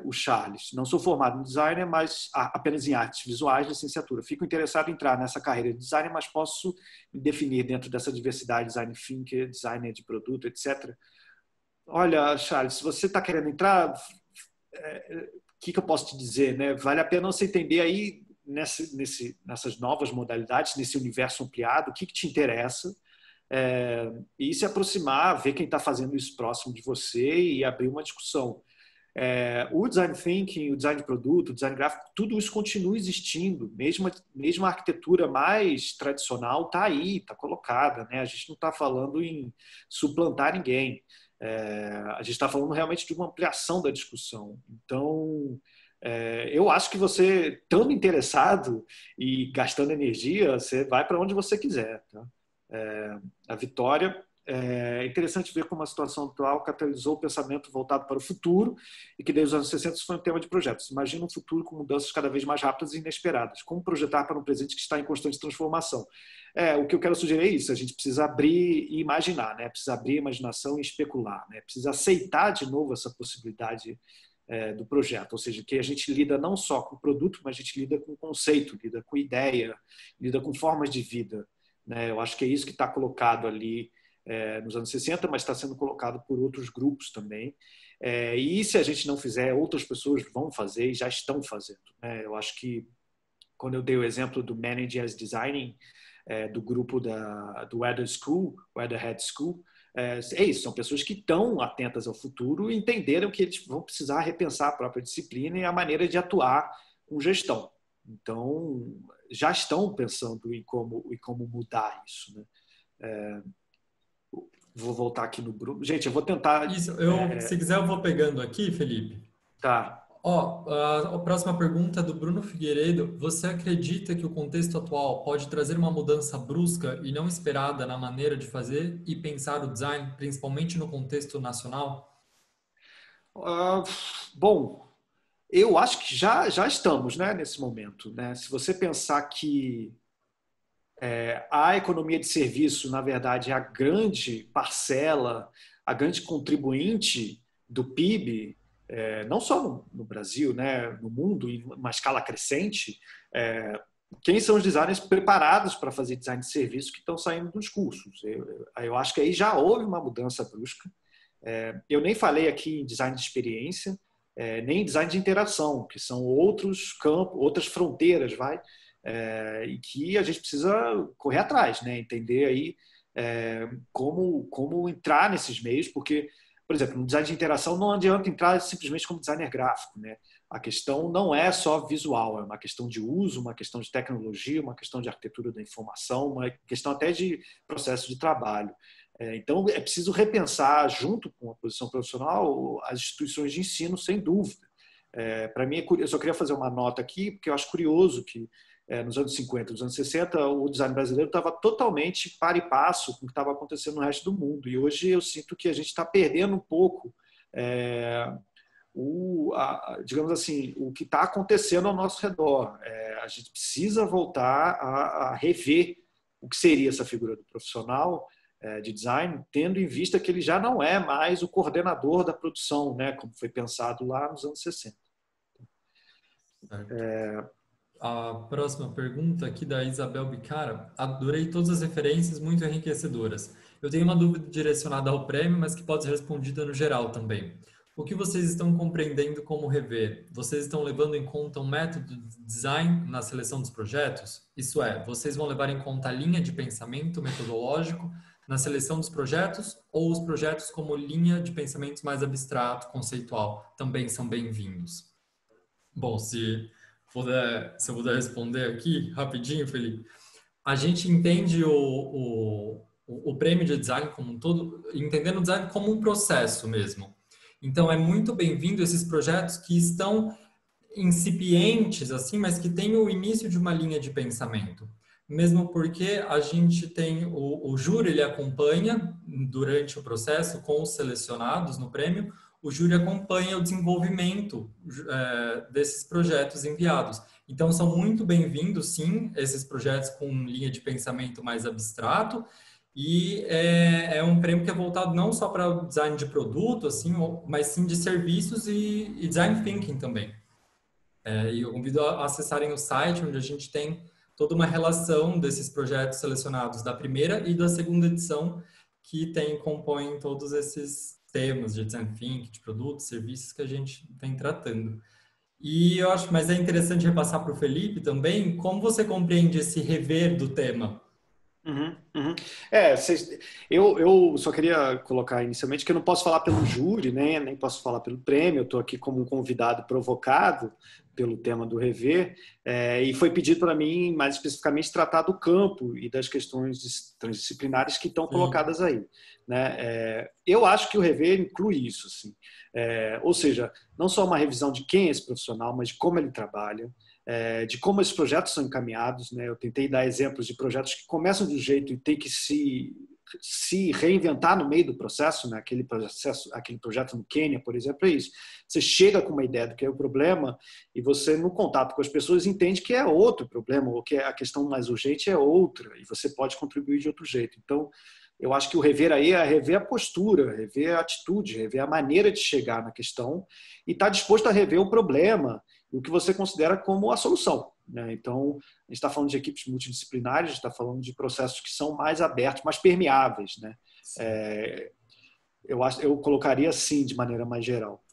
O Charles. Não sou formado em designer, mas apenas em artes visuais, licenciatura. Fico interessado em entrar nessa carreira de designer, mas posso me definir dentro dessa diversidade, design thinker, designer de produto, etc. Olha, Charles, se você está querendo entrar, o que eu posso te dizer, né? Vale a pena você entender aí nessas novas modalidades, nesse universo ampliado, o que te interessa, e se aproximar, ver quem está fazendo isso próximo de você e abrir uma discussão. O design thinking, o design de produto, o design gráfico, tudo isso continua existindo. Mesmo a arquitetura mais tradicional está aí, está colocada, né? A gente não está falando em suplantar ninguém. A gente está falando realmente de uma ampliação da discussão. Então, eu acho que você, estando interessado e gastando energia, você vai para onde você quiser. Tá? A Vitória... É interessante ver como a situação atual catalisou o pensamento voltado para o futuro e que desde os anos 60 isso foi um tema de projetos. Imagina um futuro com mudanças cada vez mais rápidas e inesperadas. Como projetar para um presente que está em constante transformação? O que eu quero sugerir é isso. A gente precisa abrir e imaginar, né? Precisa abrir a imaginação e especular, né? Precisa aceitar de novo essa possibilidade do projeto. Ou seja, que a gente lida não só com o produto, mas a gente lida com o conceito, lida com ideia, lida com formas de vida, né? Eu acho que é isso que está colocado ali nos anos 60, mas está sendo colocado por outros grupos também. E se a gente não fizer, outras pessoas vão fazer e já estão fazendo. Né? Eu acho que, quando eu dei o exemplo do Manage as Designing, do grupo do Weatherhead School, isso, são pessoas que estão atentas ao futuro e entenderam que eles vão precisar repensar a própria disciplina e a maneira de atuar com gestão. Então, já estão pensando em como mudar isso. Né? Vou voltar aqui no Bruno. Gente, eu vou tentar... Isso, se quiser eu vou pegando aqui, Felipe. Tá. A próxima pergunta é do Bruno Figueiredo. Você acredita que o contexto atual pode trazer uma mudança brusca e não esperada na maneira de fazer e pensar o design, principalmente no contexto nacional? Bom, eu acho que já estamos, né, nesse momento. Né? Se você pensar que a economia de serviço, na verdade, é a grande parcela, a grande contribuinte do PIB, não só no Brasil, né, no mundo, em uma escala crescente. Quem são os designers preparados para fazer design de serviço que estão saindo dos cursos? Eu acho que aí já houve uma mudança brusca. Eu nem falei aqui em design de experiência, nem em design de interação, que são outros campos, outras fronteiras, e que a gente precisa correr atrás, né? Entender aí como entrar nesses meios, porque, por exemplo, no design de interação não adianta entrar simplesmente como designer gráfico, né? A questão não é só visual, é uma questão de uso, uma questão de tecnologia, uma questão de arquitetura da informação, uma questão até de processo de trabalho. Então, é preciso repensar, junto com a posição profissional, as instituições de ensino, sem dúvida. Para mim, eu só queria fazer uma nota aqui, porque eu acho curioso que nos anos 50, nos anos 60, o design brasileiro estava totalmente par e passo com o que estava acontecendo no resto do mundo. E hoje eu sinto que a gente está perdendo um pouco digamos assim, o que está acontecendo ao nosso redor. A gente precisa voltar a rever o que seria essa figura do profissional de design, tendo em vista que ele já não é mais o coordenador da produção, né, como foi pensado lá nos anos 60. A próxima pergunta aqui da Isabel Bicara. Adorei todas as referências, muito enriquecedoras. Eu tenho uma dúvida direcionada ao prêmio, mas que pode ser respondida no geral também. O que vocês estão compreendendo como rever? Vocês estão levando em conta um método de design na seleção dos projetos? Isso é, vocês vão levar em conta a linha de pensamento metodológico na seleção dos projetos ou os projetos como linha de pensamento mais abstrato, conceitual, também são bem-vindos? Bom, se eu puder responder aqui rapidinho, Felipe. A gente entende o prêmio de design como um todo, entendendo o design como um processo mesmo. Então, é muito bem-vindo esses projetos que estão incipientes, assim, mas que têm o início de uma linha de pensamento. Mesmo porque a gente tem o júri, ele acompanha durante o processo com os selecionados no prêmio, o júri acompanha o desenvolvimento desses projetos enviados. Então, são muito bem-vindos, sim, esses projetos com linha de pensamento mais abstrato, e é um prêmio que é voltado não só para o design de produto, assim, mas sim de serviços e design thinking também. E eu convido a acessarem o site, onde a gente tem toda uma relação desses projetos selecionados da primeira e da segunda edição, que compõem todos esses temas de design thinking, de produtos, serviços que a gente vem tratando. E eu acho, mas é interessante repassar para o Felipe também, como você compreende esse rever do tema? Uhum. Eu só queria colocar inicialmente que eu não posso falar pelo júri, né? Nem posso falar pelo prêmio, eu estou aqui como um convidado provocado pelo tema do rever, e foi pedido para mim, mais especificamente, tratar do campo e das questões transdisciplinares que estão colocadas aí, né? Eu acho que o rever inclui isso, assim. Ou seja, não só uma revisão de quem é esse profissional, mas de como ele trabalha, de como esses projetos são encaminhados, né? Eu tentei dar exemplos de projetos que começam de um jeito e tem que se reinventar no meio do processo, né? Aquele projeto no Quênia, por exemplo, é isso. Você chega com uma ideia do que é o problema e você, no contato com as pessoas, entende que é outro problema, ou que a questão mais urgente é outra, e você pode contribuir de outro jeito. Então, eu acho que o rever aí é rever a postura, rever a atitude, rever a maneira de chegar na questão e estar disposto a rever o problema, o que você considera como a solução, né? Então, a gente está falando de equipes multidisciplinares, a gente está falando de processos que são mais abertos, mais permeáveis, né? Eu colocaria assim, de maneira mais geral.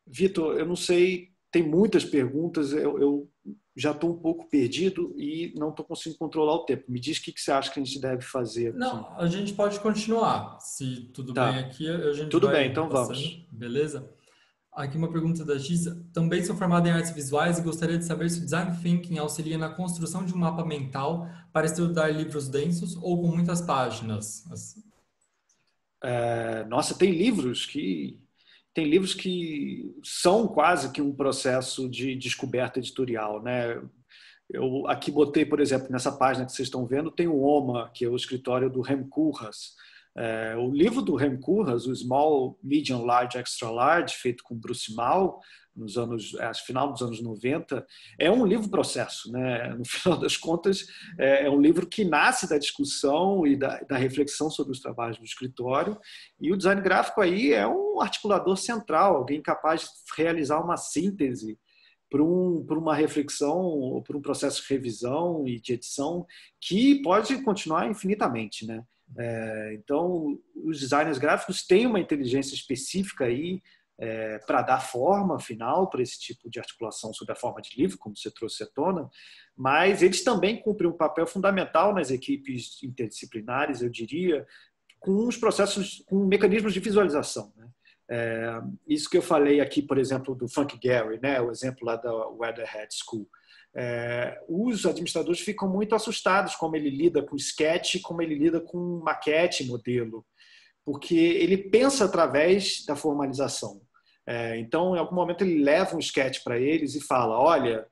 Vitor, eu não sei, tem muitas perguntas, eu já estou um pouco perdido e não estou conseguindo controlar o tempo. Me diz o que você acha que a gente deve fazer aqui. Não, a gente pode continuar. Se tudo bem aqui, a gente tudo vai bem, então passando. Vamos. Beleza? Aqui uma pergunta da Giza. Também sou formada em artes visuais e gostaria de saber se o design thinking auxilia na construção de um mapa mental para estudar livros densos ou com muitas páginas. Nossa, tem livros que são quase que um processo de descoberta editorial, né? Eu aqui botei, por exemplo, nessa página que vocês estão vendo, tem o OMA, que é o escritório do Rem Koolhaas. O livro do Rem Koolhaas, o Small, Medium, Large, Extra Large, feito com Bruce Mal, final dos anos 90, é um livro-processo, né? No final das contas, é um livro que nasce da discussão e da reflexão sobre os trabalhos do escritório, e o design gráfico aí é um articulador central, alguém capaz de realizar uma síntese por uma reflexão ou por um processo de revisão e de edição que pode continuar infinitamente, né? Então, os designers gráficos têm uma inteligência específica aí para dar forma final para esse tipo de articulação sob a forma de livro, como você trouxe à tona, mas eles também cumprem um papel fundamental nas equipes interdisciplinares, eu diria, com os processos, com mecanismos de visualização, né? Isso que eu falei aqui, por exemplo, do Frank Gehry, né? O exemplo lá da Weatherhead School. Os administradores ficam muito assustados como ele lida com sketch, como ele lida com maquete, modelo, porque ele pensa através da formalização. Então, em algum momento, ele leva um sketch para eles e fala, olha,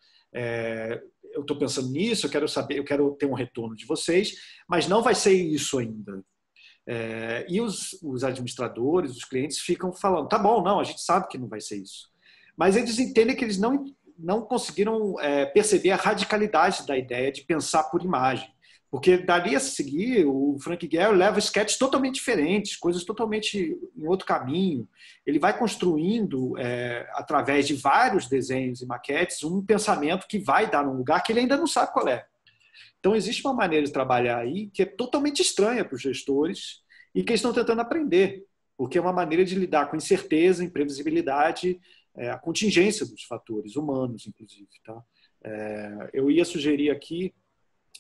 eu estou pensando nisso, eu quero ter um retorno de vocês, mas não vai ser isso ainda. E os administradores, os clientes ficam falando, tá bom, não, a gente sabe que não vai ser isso. Mas eles entendem que eles não conseguiram perceber a radicalidade da ideia de pensar por imagem. Porque dali a seguir, o Frank Gehry leva sketches totalmente diferentes, coisas totalmente em outro caminho. Ele vai construindo, através de vários desenhos e maquetes, um pensamento que vai dar num lugar que ele ainda não sabe qual é. Então, existe uma maneira de trabalhar aí que é totalmente estranha para os gestores e que eles estão tentando aprender, porque é uma maneira de lidar com incerteza, imprevisibilidade, a contingência dos fatores humanos, inclusive. Tá? Eu ia sugerir aqui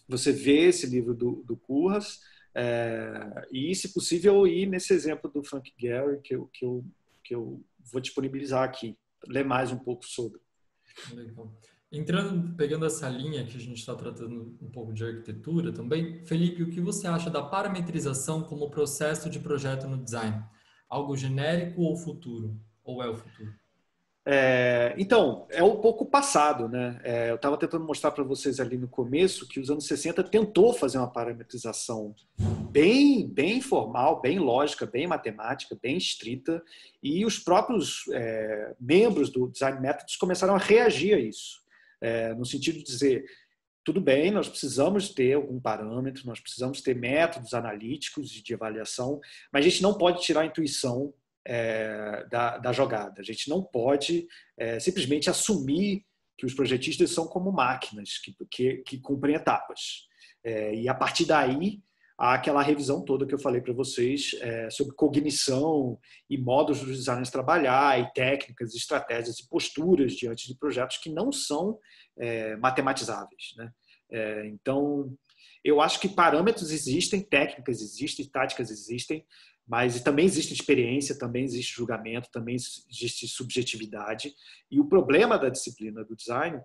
você ver esse livro do Curras e, se possível, ir nesse exemplo do Frank Gehry que eu vou disponibilizar aqui, ler mais um pouco sobre. Legal. Pegando essa linha que a gente está tratando um pouco de arquitetura também, Felipe, o que você acha da parametrização como processo de projeto no design? Algo genérico ou futuro? Ou é o futuro? Então, é um pouco passado, né? Eu estava tentando mostrar para vocês ali no começo que os anos 60 tentou fazer uma parametrização bem formal, bem lógica, bem matemática, bem estrita, e os próprios membros do Design Methods começaram a reagir a isso, no sentido de dizer, tudo bem, nós precisamos ter algum parâmetro, nós precisamos ter métodos analíticos de avaliação, mas a gente não pode tirar a intuição da jogada. A gente não pode simplesmente assumir que os projetistas são como máquinas que cumprem etapas. E a partir daí, há aquela revisão toda que eu falei para vocês sobre cognição e modos dos designers trabalhar, e técnicas, estratégias e posturas diante de projetos que não são matematizáveis, né? Então, eu acho que parâmetros existem, técnicas existem, táticas existem, mas também existe experiência, também existe julgamento, também existe subjetividade. E o problema da disciplina do design,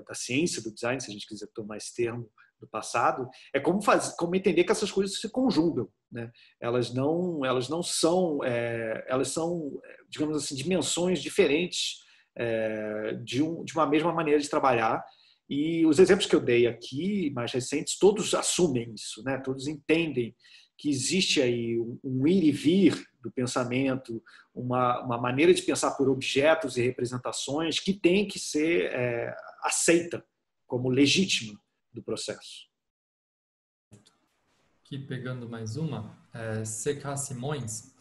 da ciência do design, se a gente quiser tomar esse termo do passado, é como entender que essas coisas se conjugam, né? Elas são, digamos assim, dimensões diferentes de uma mesma maneira de trabalhar. E os exemplos que eu dei aqui, mais recentes, todos assumem isso, né? Todos entendem que existe aí um ir e vir do pensamento, uma maneira de pensar por objetos e representações que tem que ser aceita como legítima do processo. Aqui pegando mais uma, C.K. Simões,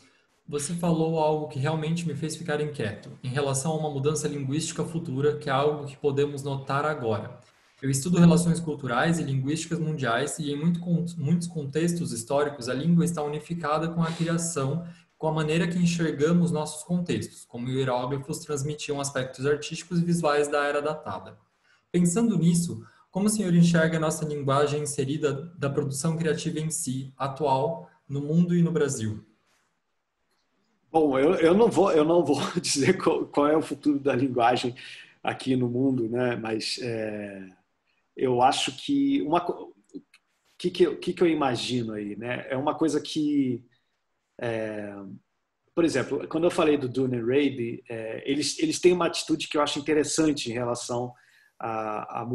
você falou algo que realmente me fez ficar inquieto, em relação a uma mudança linguística futura, que é algo que podemos notar agora. Eu estudo relações culturais e linguísticas mundiais e em muitos contextos históricos a língua está unificada com a criação, com a maneira que enxergamos nossos contextos, como hieróglifos transmitiam aspectos artísticos e visuais da era datada. Pensando nisso, como o senhor enxerga a nossa linguagem inserida da produção criativa em si, atual, no mundo e no Brasil? Bom, eu não vou dizer qual é o futuro da linguagem aqui no mundo, né? Mas eu acho que o que eu imagino aí, né? É uma coisa que, por exemplo, quando eu falei do Dune e Raby, eles têm uma atitude que eu acho interessante em relação a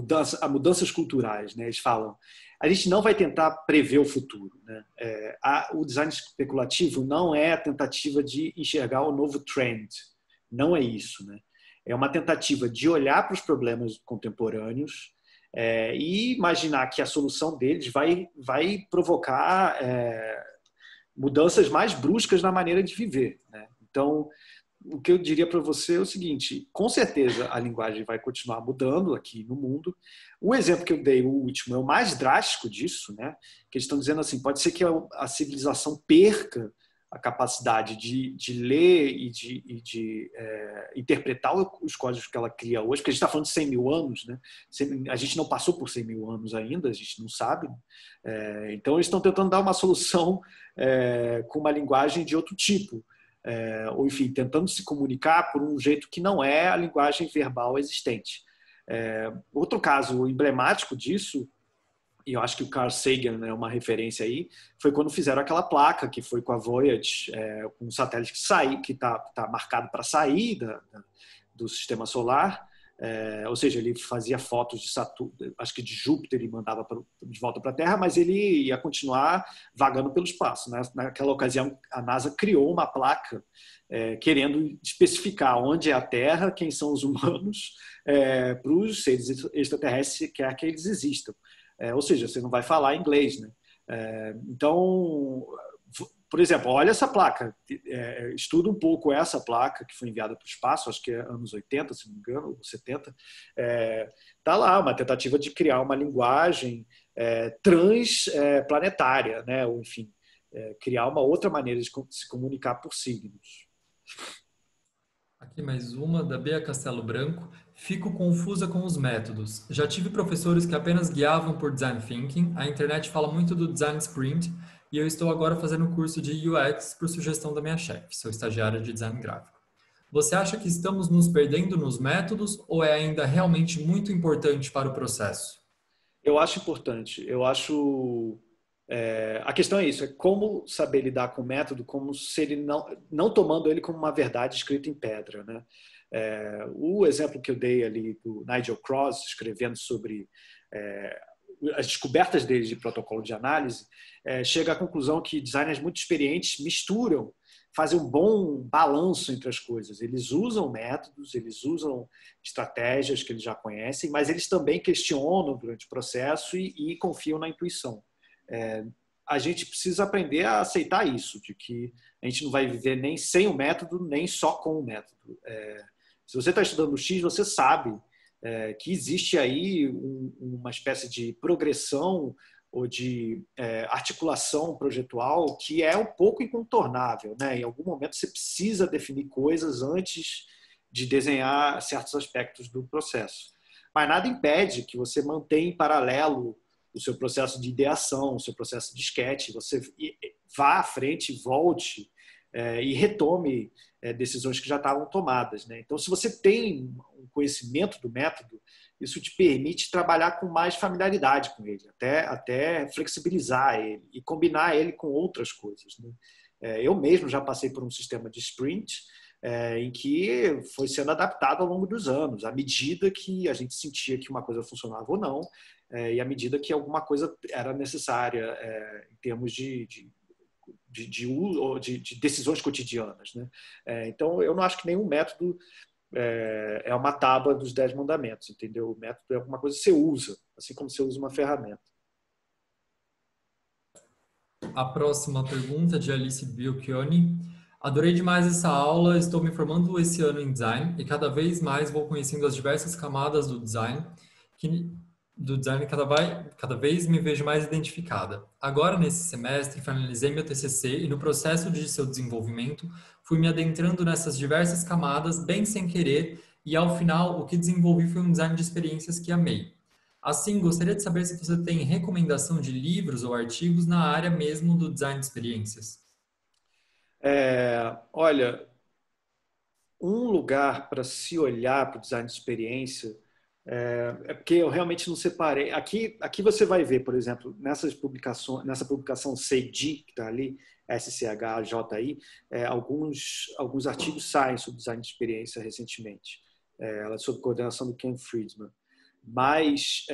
mudanças culturais, né? Eles falam, a gente não vai tentar prever o futuro, né? O design especulativo não é a tentativa de enxergar o novo trend, não é isso, né? É uma tentativa de olhar para os problemas contemporâneos e imaginar que a solução deles vai provocar mudanças mais bruscas na maneira de viver, né? Então, o que eu diria para você é o seguinte: com certeza a linguagem vai continuar mudando aqui no mundo. O exemplo que eu dei, o último, é o mais drástico disso, né? Que eles estão dizendo assim: pode ser que a civilização perca a capacidade de ler e de interpretar os códigos que ela cria hoje, porque a gente está falando de 100 mil anos, né? A gente não passou por 100 mil anos ainda, a gente não sabe. Então, eles estão tentando dar uma solução com uma linguagem de outro tipo, ou, enfim, tentando se comunicar por um jeito que não é a linguagem verbal existente. Outro caso emblemático disso, e eu acho que o Carl Sagan é uma referência aí, foi quando fizeram aquela placa que foi com a Voyager, com um satélite que está marcado para sair do sistema solar, ou seja, ele fazia fotos de Saturno, acho que de Júpiter, e mandava de volta para a Terra, mas ele ia continuar vagando pelo espaço, né? Naquela ocasião, a NASA criou uma placa querendo especificar onde é a Terra, quem são os humanos, para os seres extraterrestres, quer que eles existam. Ou seja, você não vai falar inglês, né? Então, por exemplo, olha essa placa, estuda um pouco essa placa que foi enviada para o espaço, acho que é anos 80, se não me engano, ou 70. Está lá uma tentativa de criar uma linguagem transplanetária, né? Ou, enfim, criar uma outra maneira de se comunicar por signos. Aqui mais uma, da Bea Castelo Branco. Fico confusa com os métodos. Já tive professores que apenas guiavam por design thinking. A internet fala muito do design sprint e eu estou agora fazendo o curso de UX por sugestão da minha chefe. Sou estagiária de design gráfico. Você acha que estamos nos perdendo nos métodos ou é ainda realmente muito importante para o processo? Eu acho importante. Eu acho... a questão é isso, é como saber lidar com o método, como se ele não tomando ele como uma verdade escrita em pedra, né? O exemplo que eu dei ali do Nigel Cross, escrevendo sobre as descobertas dele de protocolo de análise, chega à conclusão que designers muito experientes fazem um bom balanço entre as coisas. Eles usam métodos, eles usam estratégias que eles já conhecem, mas eles também questionam durante o processo e confiam na intuição. A gente precisa aprender a aceitar isso, de que a gente não vai viver nem sem o método, nem só com o método. Se você está estudando X, você sabe que existe aí uma espécie de progressão ou de articulação projetual que é um pouco incontornável, né? Em algum momento você precisa definir coisas antes de desenhar certos aspectos do processo. Mas nada impede que você mantenha em paralelo o seu processo de ideação, o seu processo de sketch, você vá à frente, volte e retome decisões que já estavam tomadas, né? Então, se você tem um conhecimento do método, isso te permite trabalhar com mais familiaridade com ele, até flexibilizar ele e combinar ele com outras coisas, né? Eu mesmo já passei por um sistema de sprint em que foi sendo adaptado ao longo dos anos, à medida que a gente sentia que uma coisa funcionava ou não, e à medida que alguma coisa era necessária em termos de decisões cotidianas, né? Então, eu não acho que nenhum método é uma tábua dos 10 mandamentos, entendeu? O método é alguma coisa que você usa, assim como você usa uma ferramenta. A próxima pergunta de Alice Biocchioni. Adorei demais essa aula, estou me formando esse ano em design e cada vez mais vou conhecendo as diversas camadas do design cada vez me vejo mais identificada. Agora, nesse semestre, finalizei meu TCC e no processo de seu desenvolvimento, fui me adentrando nessas diversas camadas, bem sem querer, e ao final, o que desenvolvi foi um design de experiências que amei. Assim, gostaria de saber se você tem recomendação de livros ou artigos na área mesmo do design de experiências. Olha, um lugar para se olhar para o design de experiência porque eu realmente não separei. Aqui você vai ver, por exemplo, nessa publicação CDI, que está ali, SCHJI, alguns artigos saem sobre design de experiência recentemente. Ela é sob coordenação do Ken Friedman. Mas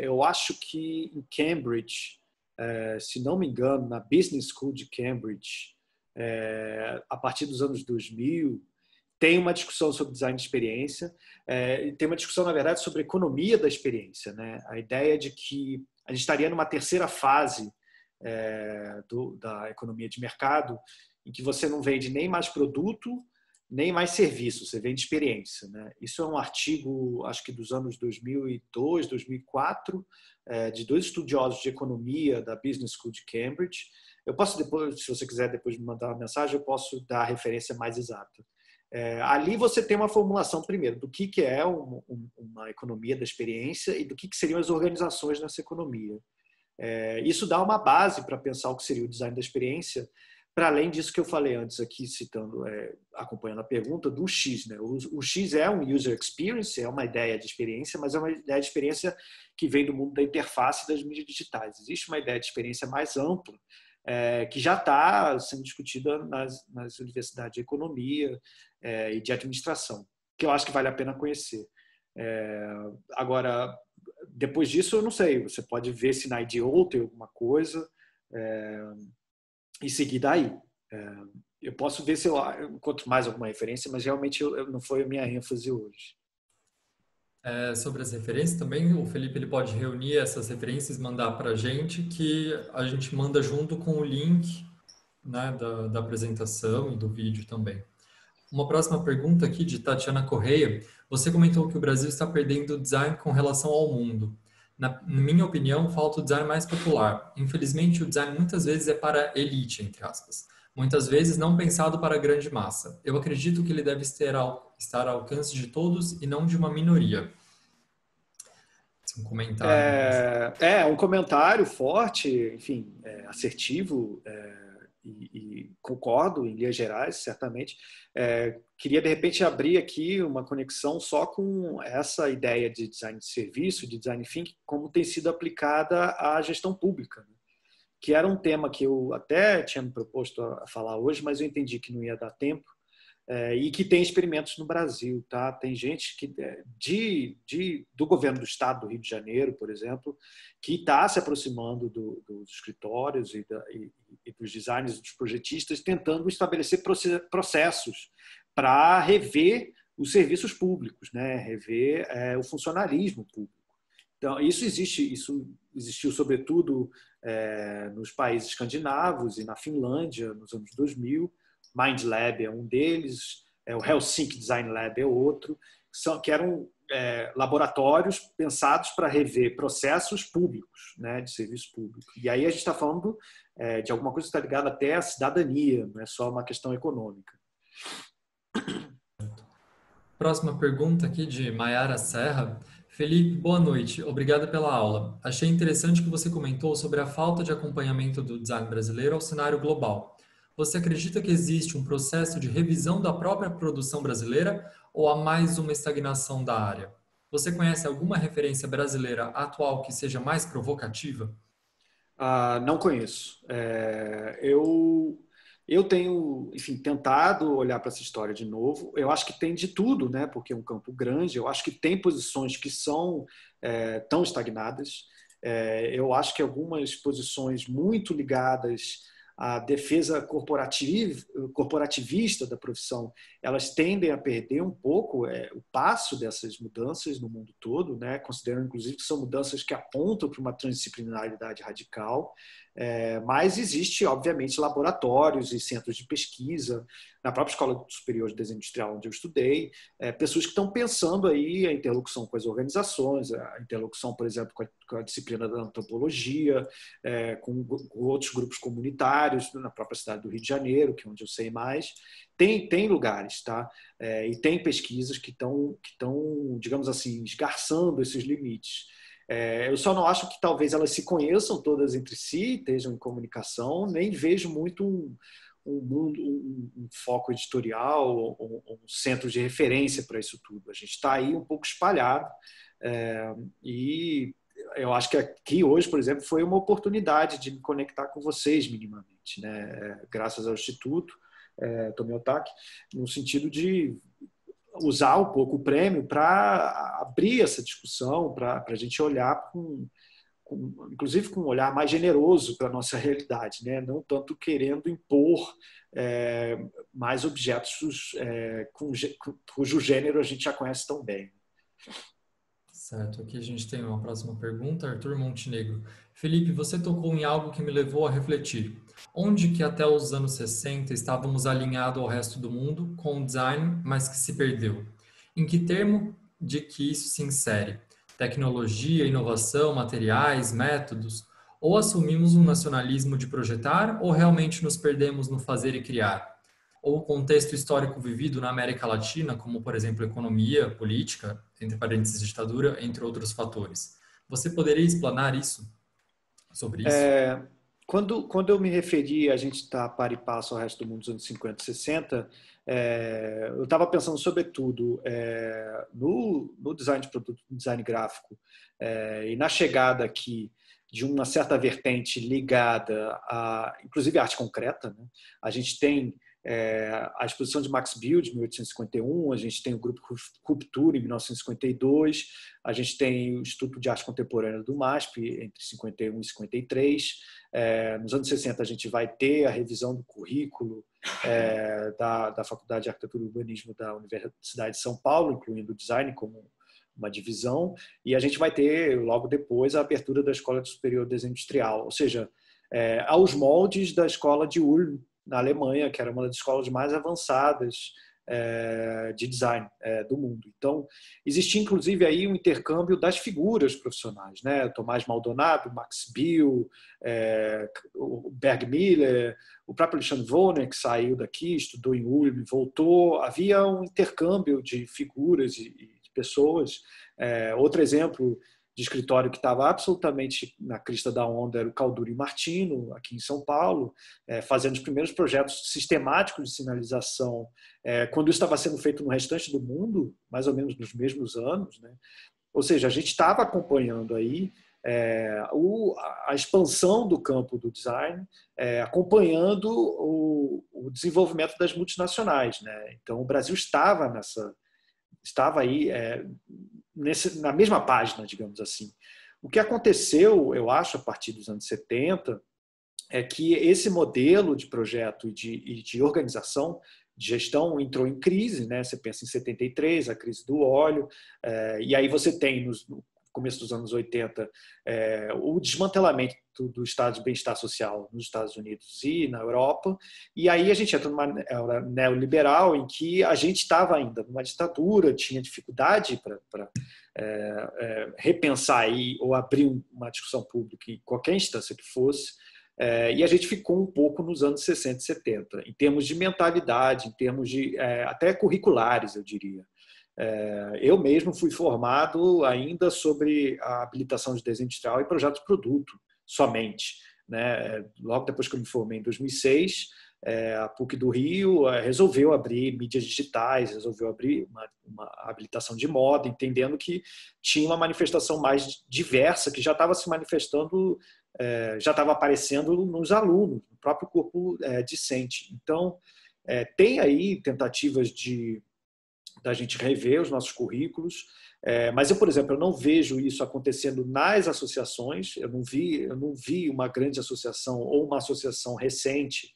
eu acho que em Cambridge, se não me engano, na Business School de Cambridge, a partir dos anos 2000, tem uma discussão sobre design de experiência, tem uma discussão, na verdade, sobre economia da experiência, né? A ideia de que a gente estaria numa terceira fase da economia de mercado, em que você não vende nem mais produto, nem mais serviço, você vende experiência, né? Isso é um artigo, acho que dos anos 2002, 2004, de dois estudiosos de economia da Business School de Cambridge. Eu posso depois, se você quiser depois me mandar uma mensagem, eu posso dar a referência mais exata. Ali você tem uma formulação, primeiro, do que é uma economia da experiência e do que seriam as organizações nessa economia. Isso dá uma base para pensar o que seria o design da experiência, para além disso que eu falei antes aqui, citando, acompanhando a pergunta, do X. Né? O X é um user experience, é uma ideia de experiência, mas é uma ideia de experiência que vem do mundo da interface das mídias digitais. Existe uma ideia de experiência mais ampla, que já está sendo discutida nas universidades de economia e de administração, que eu acho que vale a pena conhecer. Agora, depois disso, eu não sei, você pode ver se na IDEO tem alguma coisa e seguir daí. Eu posso ver se eu encontro mais alguma referência, mas realmente não foi a minha ênfase hoje. Sobre as referências também, o Felipe ele pode reunir essas referências e mandar para a gente, que a gente manda junto com o link, né, da apresentação e do vídeo também. Uma próxima pergunta aqui de Tatiana Correia. Você comentou que o Brasil está perdendo o design com relação ao mundo. Na minha opinião, falta o design mais popular. Infelizmente, o design muitas vezes é para elite, entre aspas. Muitas vezes não pensado para a grande massa. Eu acredito que ele deve estar ao alcance de todos e não de uma minoria. Esse é um comentário. Um comentário forte, enfim, assertivo, e concordo em linhas gerais, certamente. Queria, de repente, abrir aqui uma conexão só com essa ideia de design de serviço, de design thinking, como tem sido aplicada à gestão pública, né? Que era um tema que eu até tinha me proposto a falar hoje, mas eu entendi que não ia dar tempo, e que tem experimentos no Brasil. Tá? Tem gente do governo do estado do Rio de Janeiro, por exemplo, que está se aproximando dos escritórios e dos designers, dos projetistas, tentando estabelecer processos para rever os serviços públicos, né? Rever o funcionalismo público. Então, isso existiu sobretudo nos países escandinavos e na Finlândia nos anos 2000. MindLab é um deles, o Helsinki Design Lab é outro, que eram laboratórios pensados para rever processos públicos, né, de serviço público. E aí a gente está falando de alguma coisa que está ligada até à cidadania, não é só uma questão econômica. Próxima pergunta aqui de Maiara Serra. Felipe, boa noite. Obrigado pela aula. Achei interessante que você comentou sobre a falta de acompanhamento do design brasileiro ao cenário global. Você acredita que existe um processo de revisão da própria produção brasileira ou há mais uma estagnação da área? Você conhece alguma referência brasileira atual que seja mais provocativa? Não conheço. Eu tenho, enfim, tentado olhar para essa história de novo. Eu acho que tem de tudo, né? Porque é um campo grande. Eu acho que tem posições que são tão estagnadas. Eu acho que algumas posições muito ligadas à defesa corporativista da profissão, elas tendem a perder um pouco o passo dessas mudanças no mundo todo, né? Considerando, inclusive, que são mudanças que apontam para uma transdisciplinaridade radical. Mas existe, obviamente, laboratórios e centros de pesquisa, na própria Escola Superior de Desenho Industrial, onde eu estudei, pessoas que estão pensando aí a interlocução com as organizações, a interlocução, por exemplo, com a disciplina da antropologia, com outros grupos comunitários, na própria cidade do Rio de Janeiro, que é onde eu sei mais. Tem lugares, tá? E tem pesquisas que estão, digamos assim, esgarçando esses limites. Eu só não acho que talvez elas se conheçam todas entre si, estejam em comunicação, nem vejo muito um foco editorial, um centro de referência para isso tudo. A gente está aí um pouco espalhado, e eu acho que aqui hoje, por exemplo, foi uma oportunidade de me conectar com vocês minimamente, né? Graças ao Instituto Tomiotaki, no sentido de usar um pouco o prêmio para abrir essa discussão, para a gente olhar inclusive com um olhar mais generoso para a nossa realidade, né? Não tanto querendo impor mais objetos cujo gênero a gente já conhece tão bem. Certo, aqui a gente tem uma próxima pergunta, Arthur Montenegro. Felipe, você tocou em algo que me levou a refletir. Onde que até os anos 60 estávamos alinhados ao resto do mundo com o design, mas que se perdeu? Em que termo de que isso se insere? Tecnologia, inovação, materiais, métodos? Ou assumimos um nacionalismo de projetar ou realmente nos perdemos no fazer e criar? Ou o contexto histórico vivido na América Latina, como, por exemplo, economia, política, entre parênteses, ditadura, entre outros fatores. Você poderia explanar isso, sobre isso? Quando eu me referi a gente estar par e passo ao resto do mundo dos anos 50 e 60, eu estava pensando sobretudo no design de produto, no design gráfico, e na chegada aqui de uma certa vertente ligada a, inclusive, arte concreta, né? A gente tem a exposição de Max Bild, em 1851, a gente tem o Grupo Ruptura, em 1952, a gente tem o Instituto de Arte Contemporânea do MASP, entre 51 e 53. Nos anos 60, a gente vai ter a revisão do currículo da Faculdade de Arquitetura e Urbanismo da Universidade de São Paulo, incluindo o design como uma divisão, e a gente vai ter, logo depois, a abertura da Escola de Superior de Desenho Industrial, ou seja, aos moldes da Escola de Ulm, na Alemanha, que era uma das escolas mais avançadas de design do mundo. Então, existia inclusive aí um intercâmbio das figuras profissionais, né? Tomás Maldonado, Max Bill, o Berg Miller, o próprio Alexandre Wollner, que saiu daqui, estudou em Ulm, voltou. Havia um intercâmbio de figuras e de pessoas. Outro exemplo de escritório que estava absolutamente na crista da onda era o Calduri Martino, aqui em São Paulo, fazendo os primeiros projetos sistemáticos de sinalização, quando isso estava sendo feito no restante do mundo, mais ou menos nos mesmos anos, né? Ou seja, a gente estava acompanhando aí a expansão do campo do design, acompanhando o desenvolvimento das multinacionais, né? Então, o Brasil estava aí na mesma página, digamos assim. O que aconteceu, eu acho, a partir dos anos 70, é que esse modelo de projeto e de organização, de gestão, entrou em crise, né? Você pensa em 73, a crise do óleo, e aí você tem, no começo dos anos 80, o desmantelamento do estado de bem-estar social nos Estados Unidos e na Europa, e aí a gente entra numa era neoliberal em que a gente estava ainda numa ditadura, tinha dificuldade para repensar aí, ou abrir uma discussão pública em qualquer instância que fosse, e a gente ficou um pouco nos anos 60 e 70, em termos de mentalidade, em termos de até curriculares, eu diria. Eu mesmo fui formado ainda sobre a habilitação de desenho industrial e projetos de produto, somente, né? Logo depois que eu me formei em 2006, a PUC do Rio resolveu abrir mídias digitais, resolveu abrir uma habilitação de moda, entendendo que tinha uma manifestação mais diversa, que já estava se manifestando, já estava aparecendo nos alunos, no próprio corpo discente. Então, tem aí tentativas da gente rever os nossos currículos, mas eu, por exemplo, eu não vejo isso acontecendo nas associações, eu não vi uma grande associação ou uma associação recente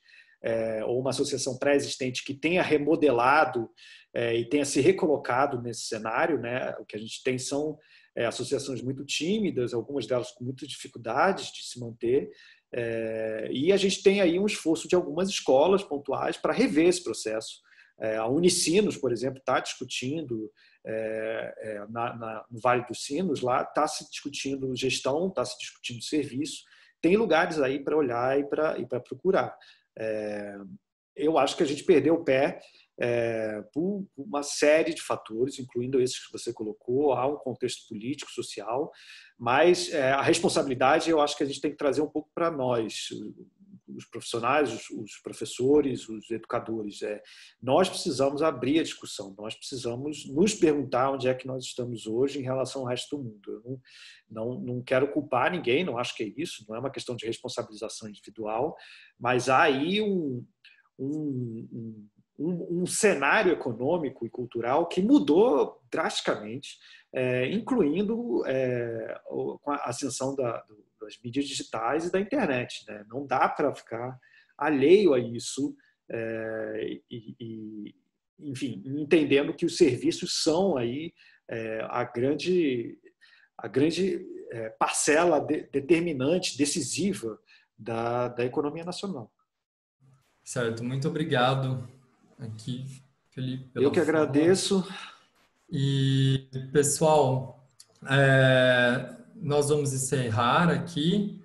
ou uma associação pré-existente que tenha remodelado e tenha se recolocado nesse cenário, né? O que a gente tem são associações muito tímidas, algumas delas com muitas dificuldades de se manter, e a gente tem aí um esforço de algumas escolas pontuais para rever esse processo. A Unicinos, por exemplo, está discutindo, no Vale dos Sinos, lá está se discutindo gestão, está se discutindo serviço. Tem lugares aí para olhar e para procurar. Eu acho que a gente perdeu o pé por uma série de fatores, incluindo esses que você colocou. Há um contexto político, social, mas a responsabilidade eu acho que a gente tem que trazer um pouco para nós, os profissionais, os professores, os educadores. Nós precisamos abrir a discussão, nós precisamos nos perguntar onde é que nós estamos hoje em relação ao resto do mundo. Eu não quero culpar ninguém, não acho que é isso, não é uma questão de responsabilização individual, mas há aí um cenário econômico e cultural que mudou drasticamente, incluindo com a ascensão das mídias digitais e da internet, né? Não dá para ficar alheio a isso, enfim, entendendo que os serviços são aí a grande a grande parcela determinante, decisiva da economia nacional. Certo, muito obrigado aqui, Felipe, pela Eu que fala. agradeço. E, pessoal, nós vamos encerrar aqui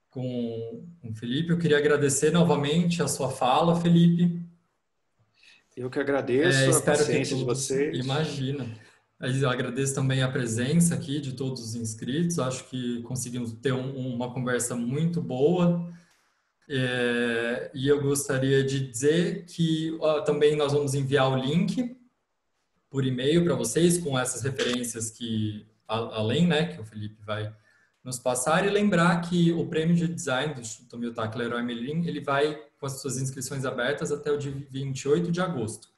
com o Felipe. Eu queria agradecer novamente a sua fala, Felipe. Eu que agradeço a Espero que paciência de todos, vocês. imagina. Eu agradeço também a presença aqui de todos os inscritos. Acho que conseguimos ter uma conversa muito boa. E eu gostaria de dizer que também nós vamos enviar o link por e-mail para vocês com essas referências que, além, né, que o Felipe vai nos passar, e lembrar que o prêmio de design do Instituto Miyotaki Leroy Merlin, ele vai com as suas inscrições abertas até o dia 28 de agosto.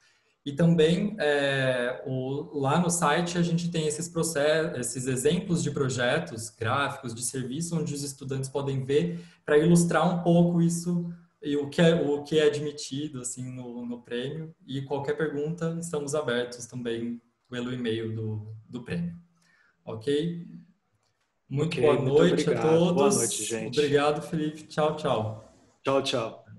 E também lá no site a gente tem esses processos, esses exemplos de projetos gráficos, de serviço, onde os estudantes podem ver para ilustrar um pouco isso e o que é admitido assim no prêmio. E qualquer pergunta, estamos abertos também pelo e-mail do prêmio. Ok? Muito boa noite a todos. Boa noite, gente. Obrigado, Felipe. Tchau, tchau. Tchau, tchau.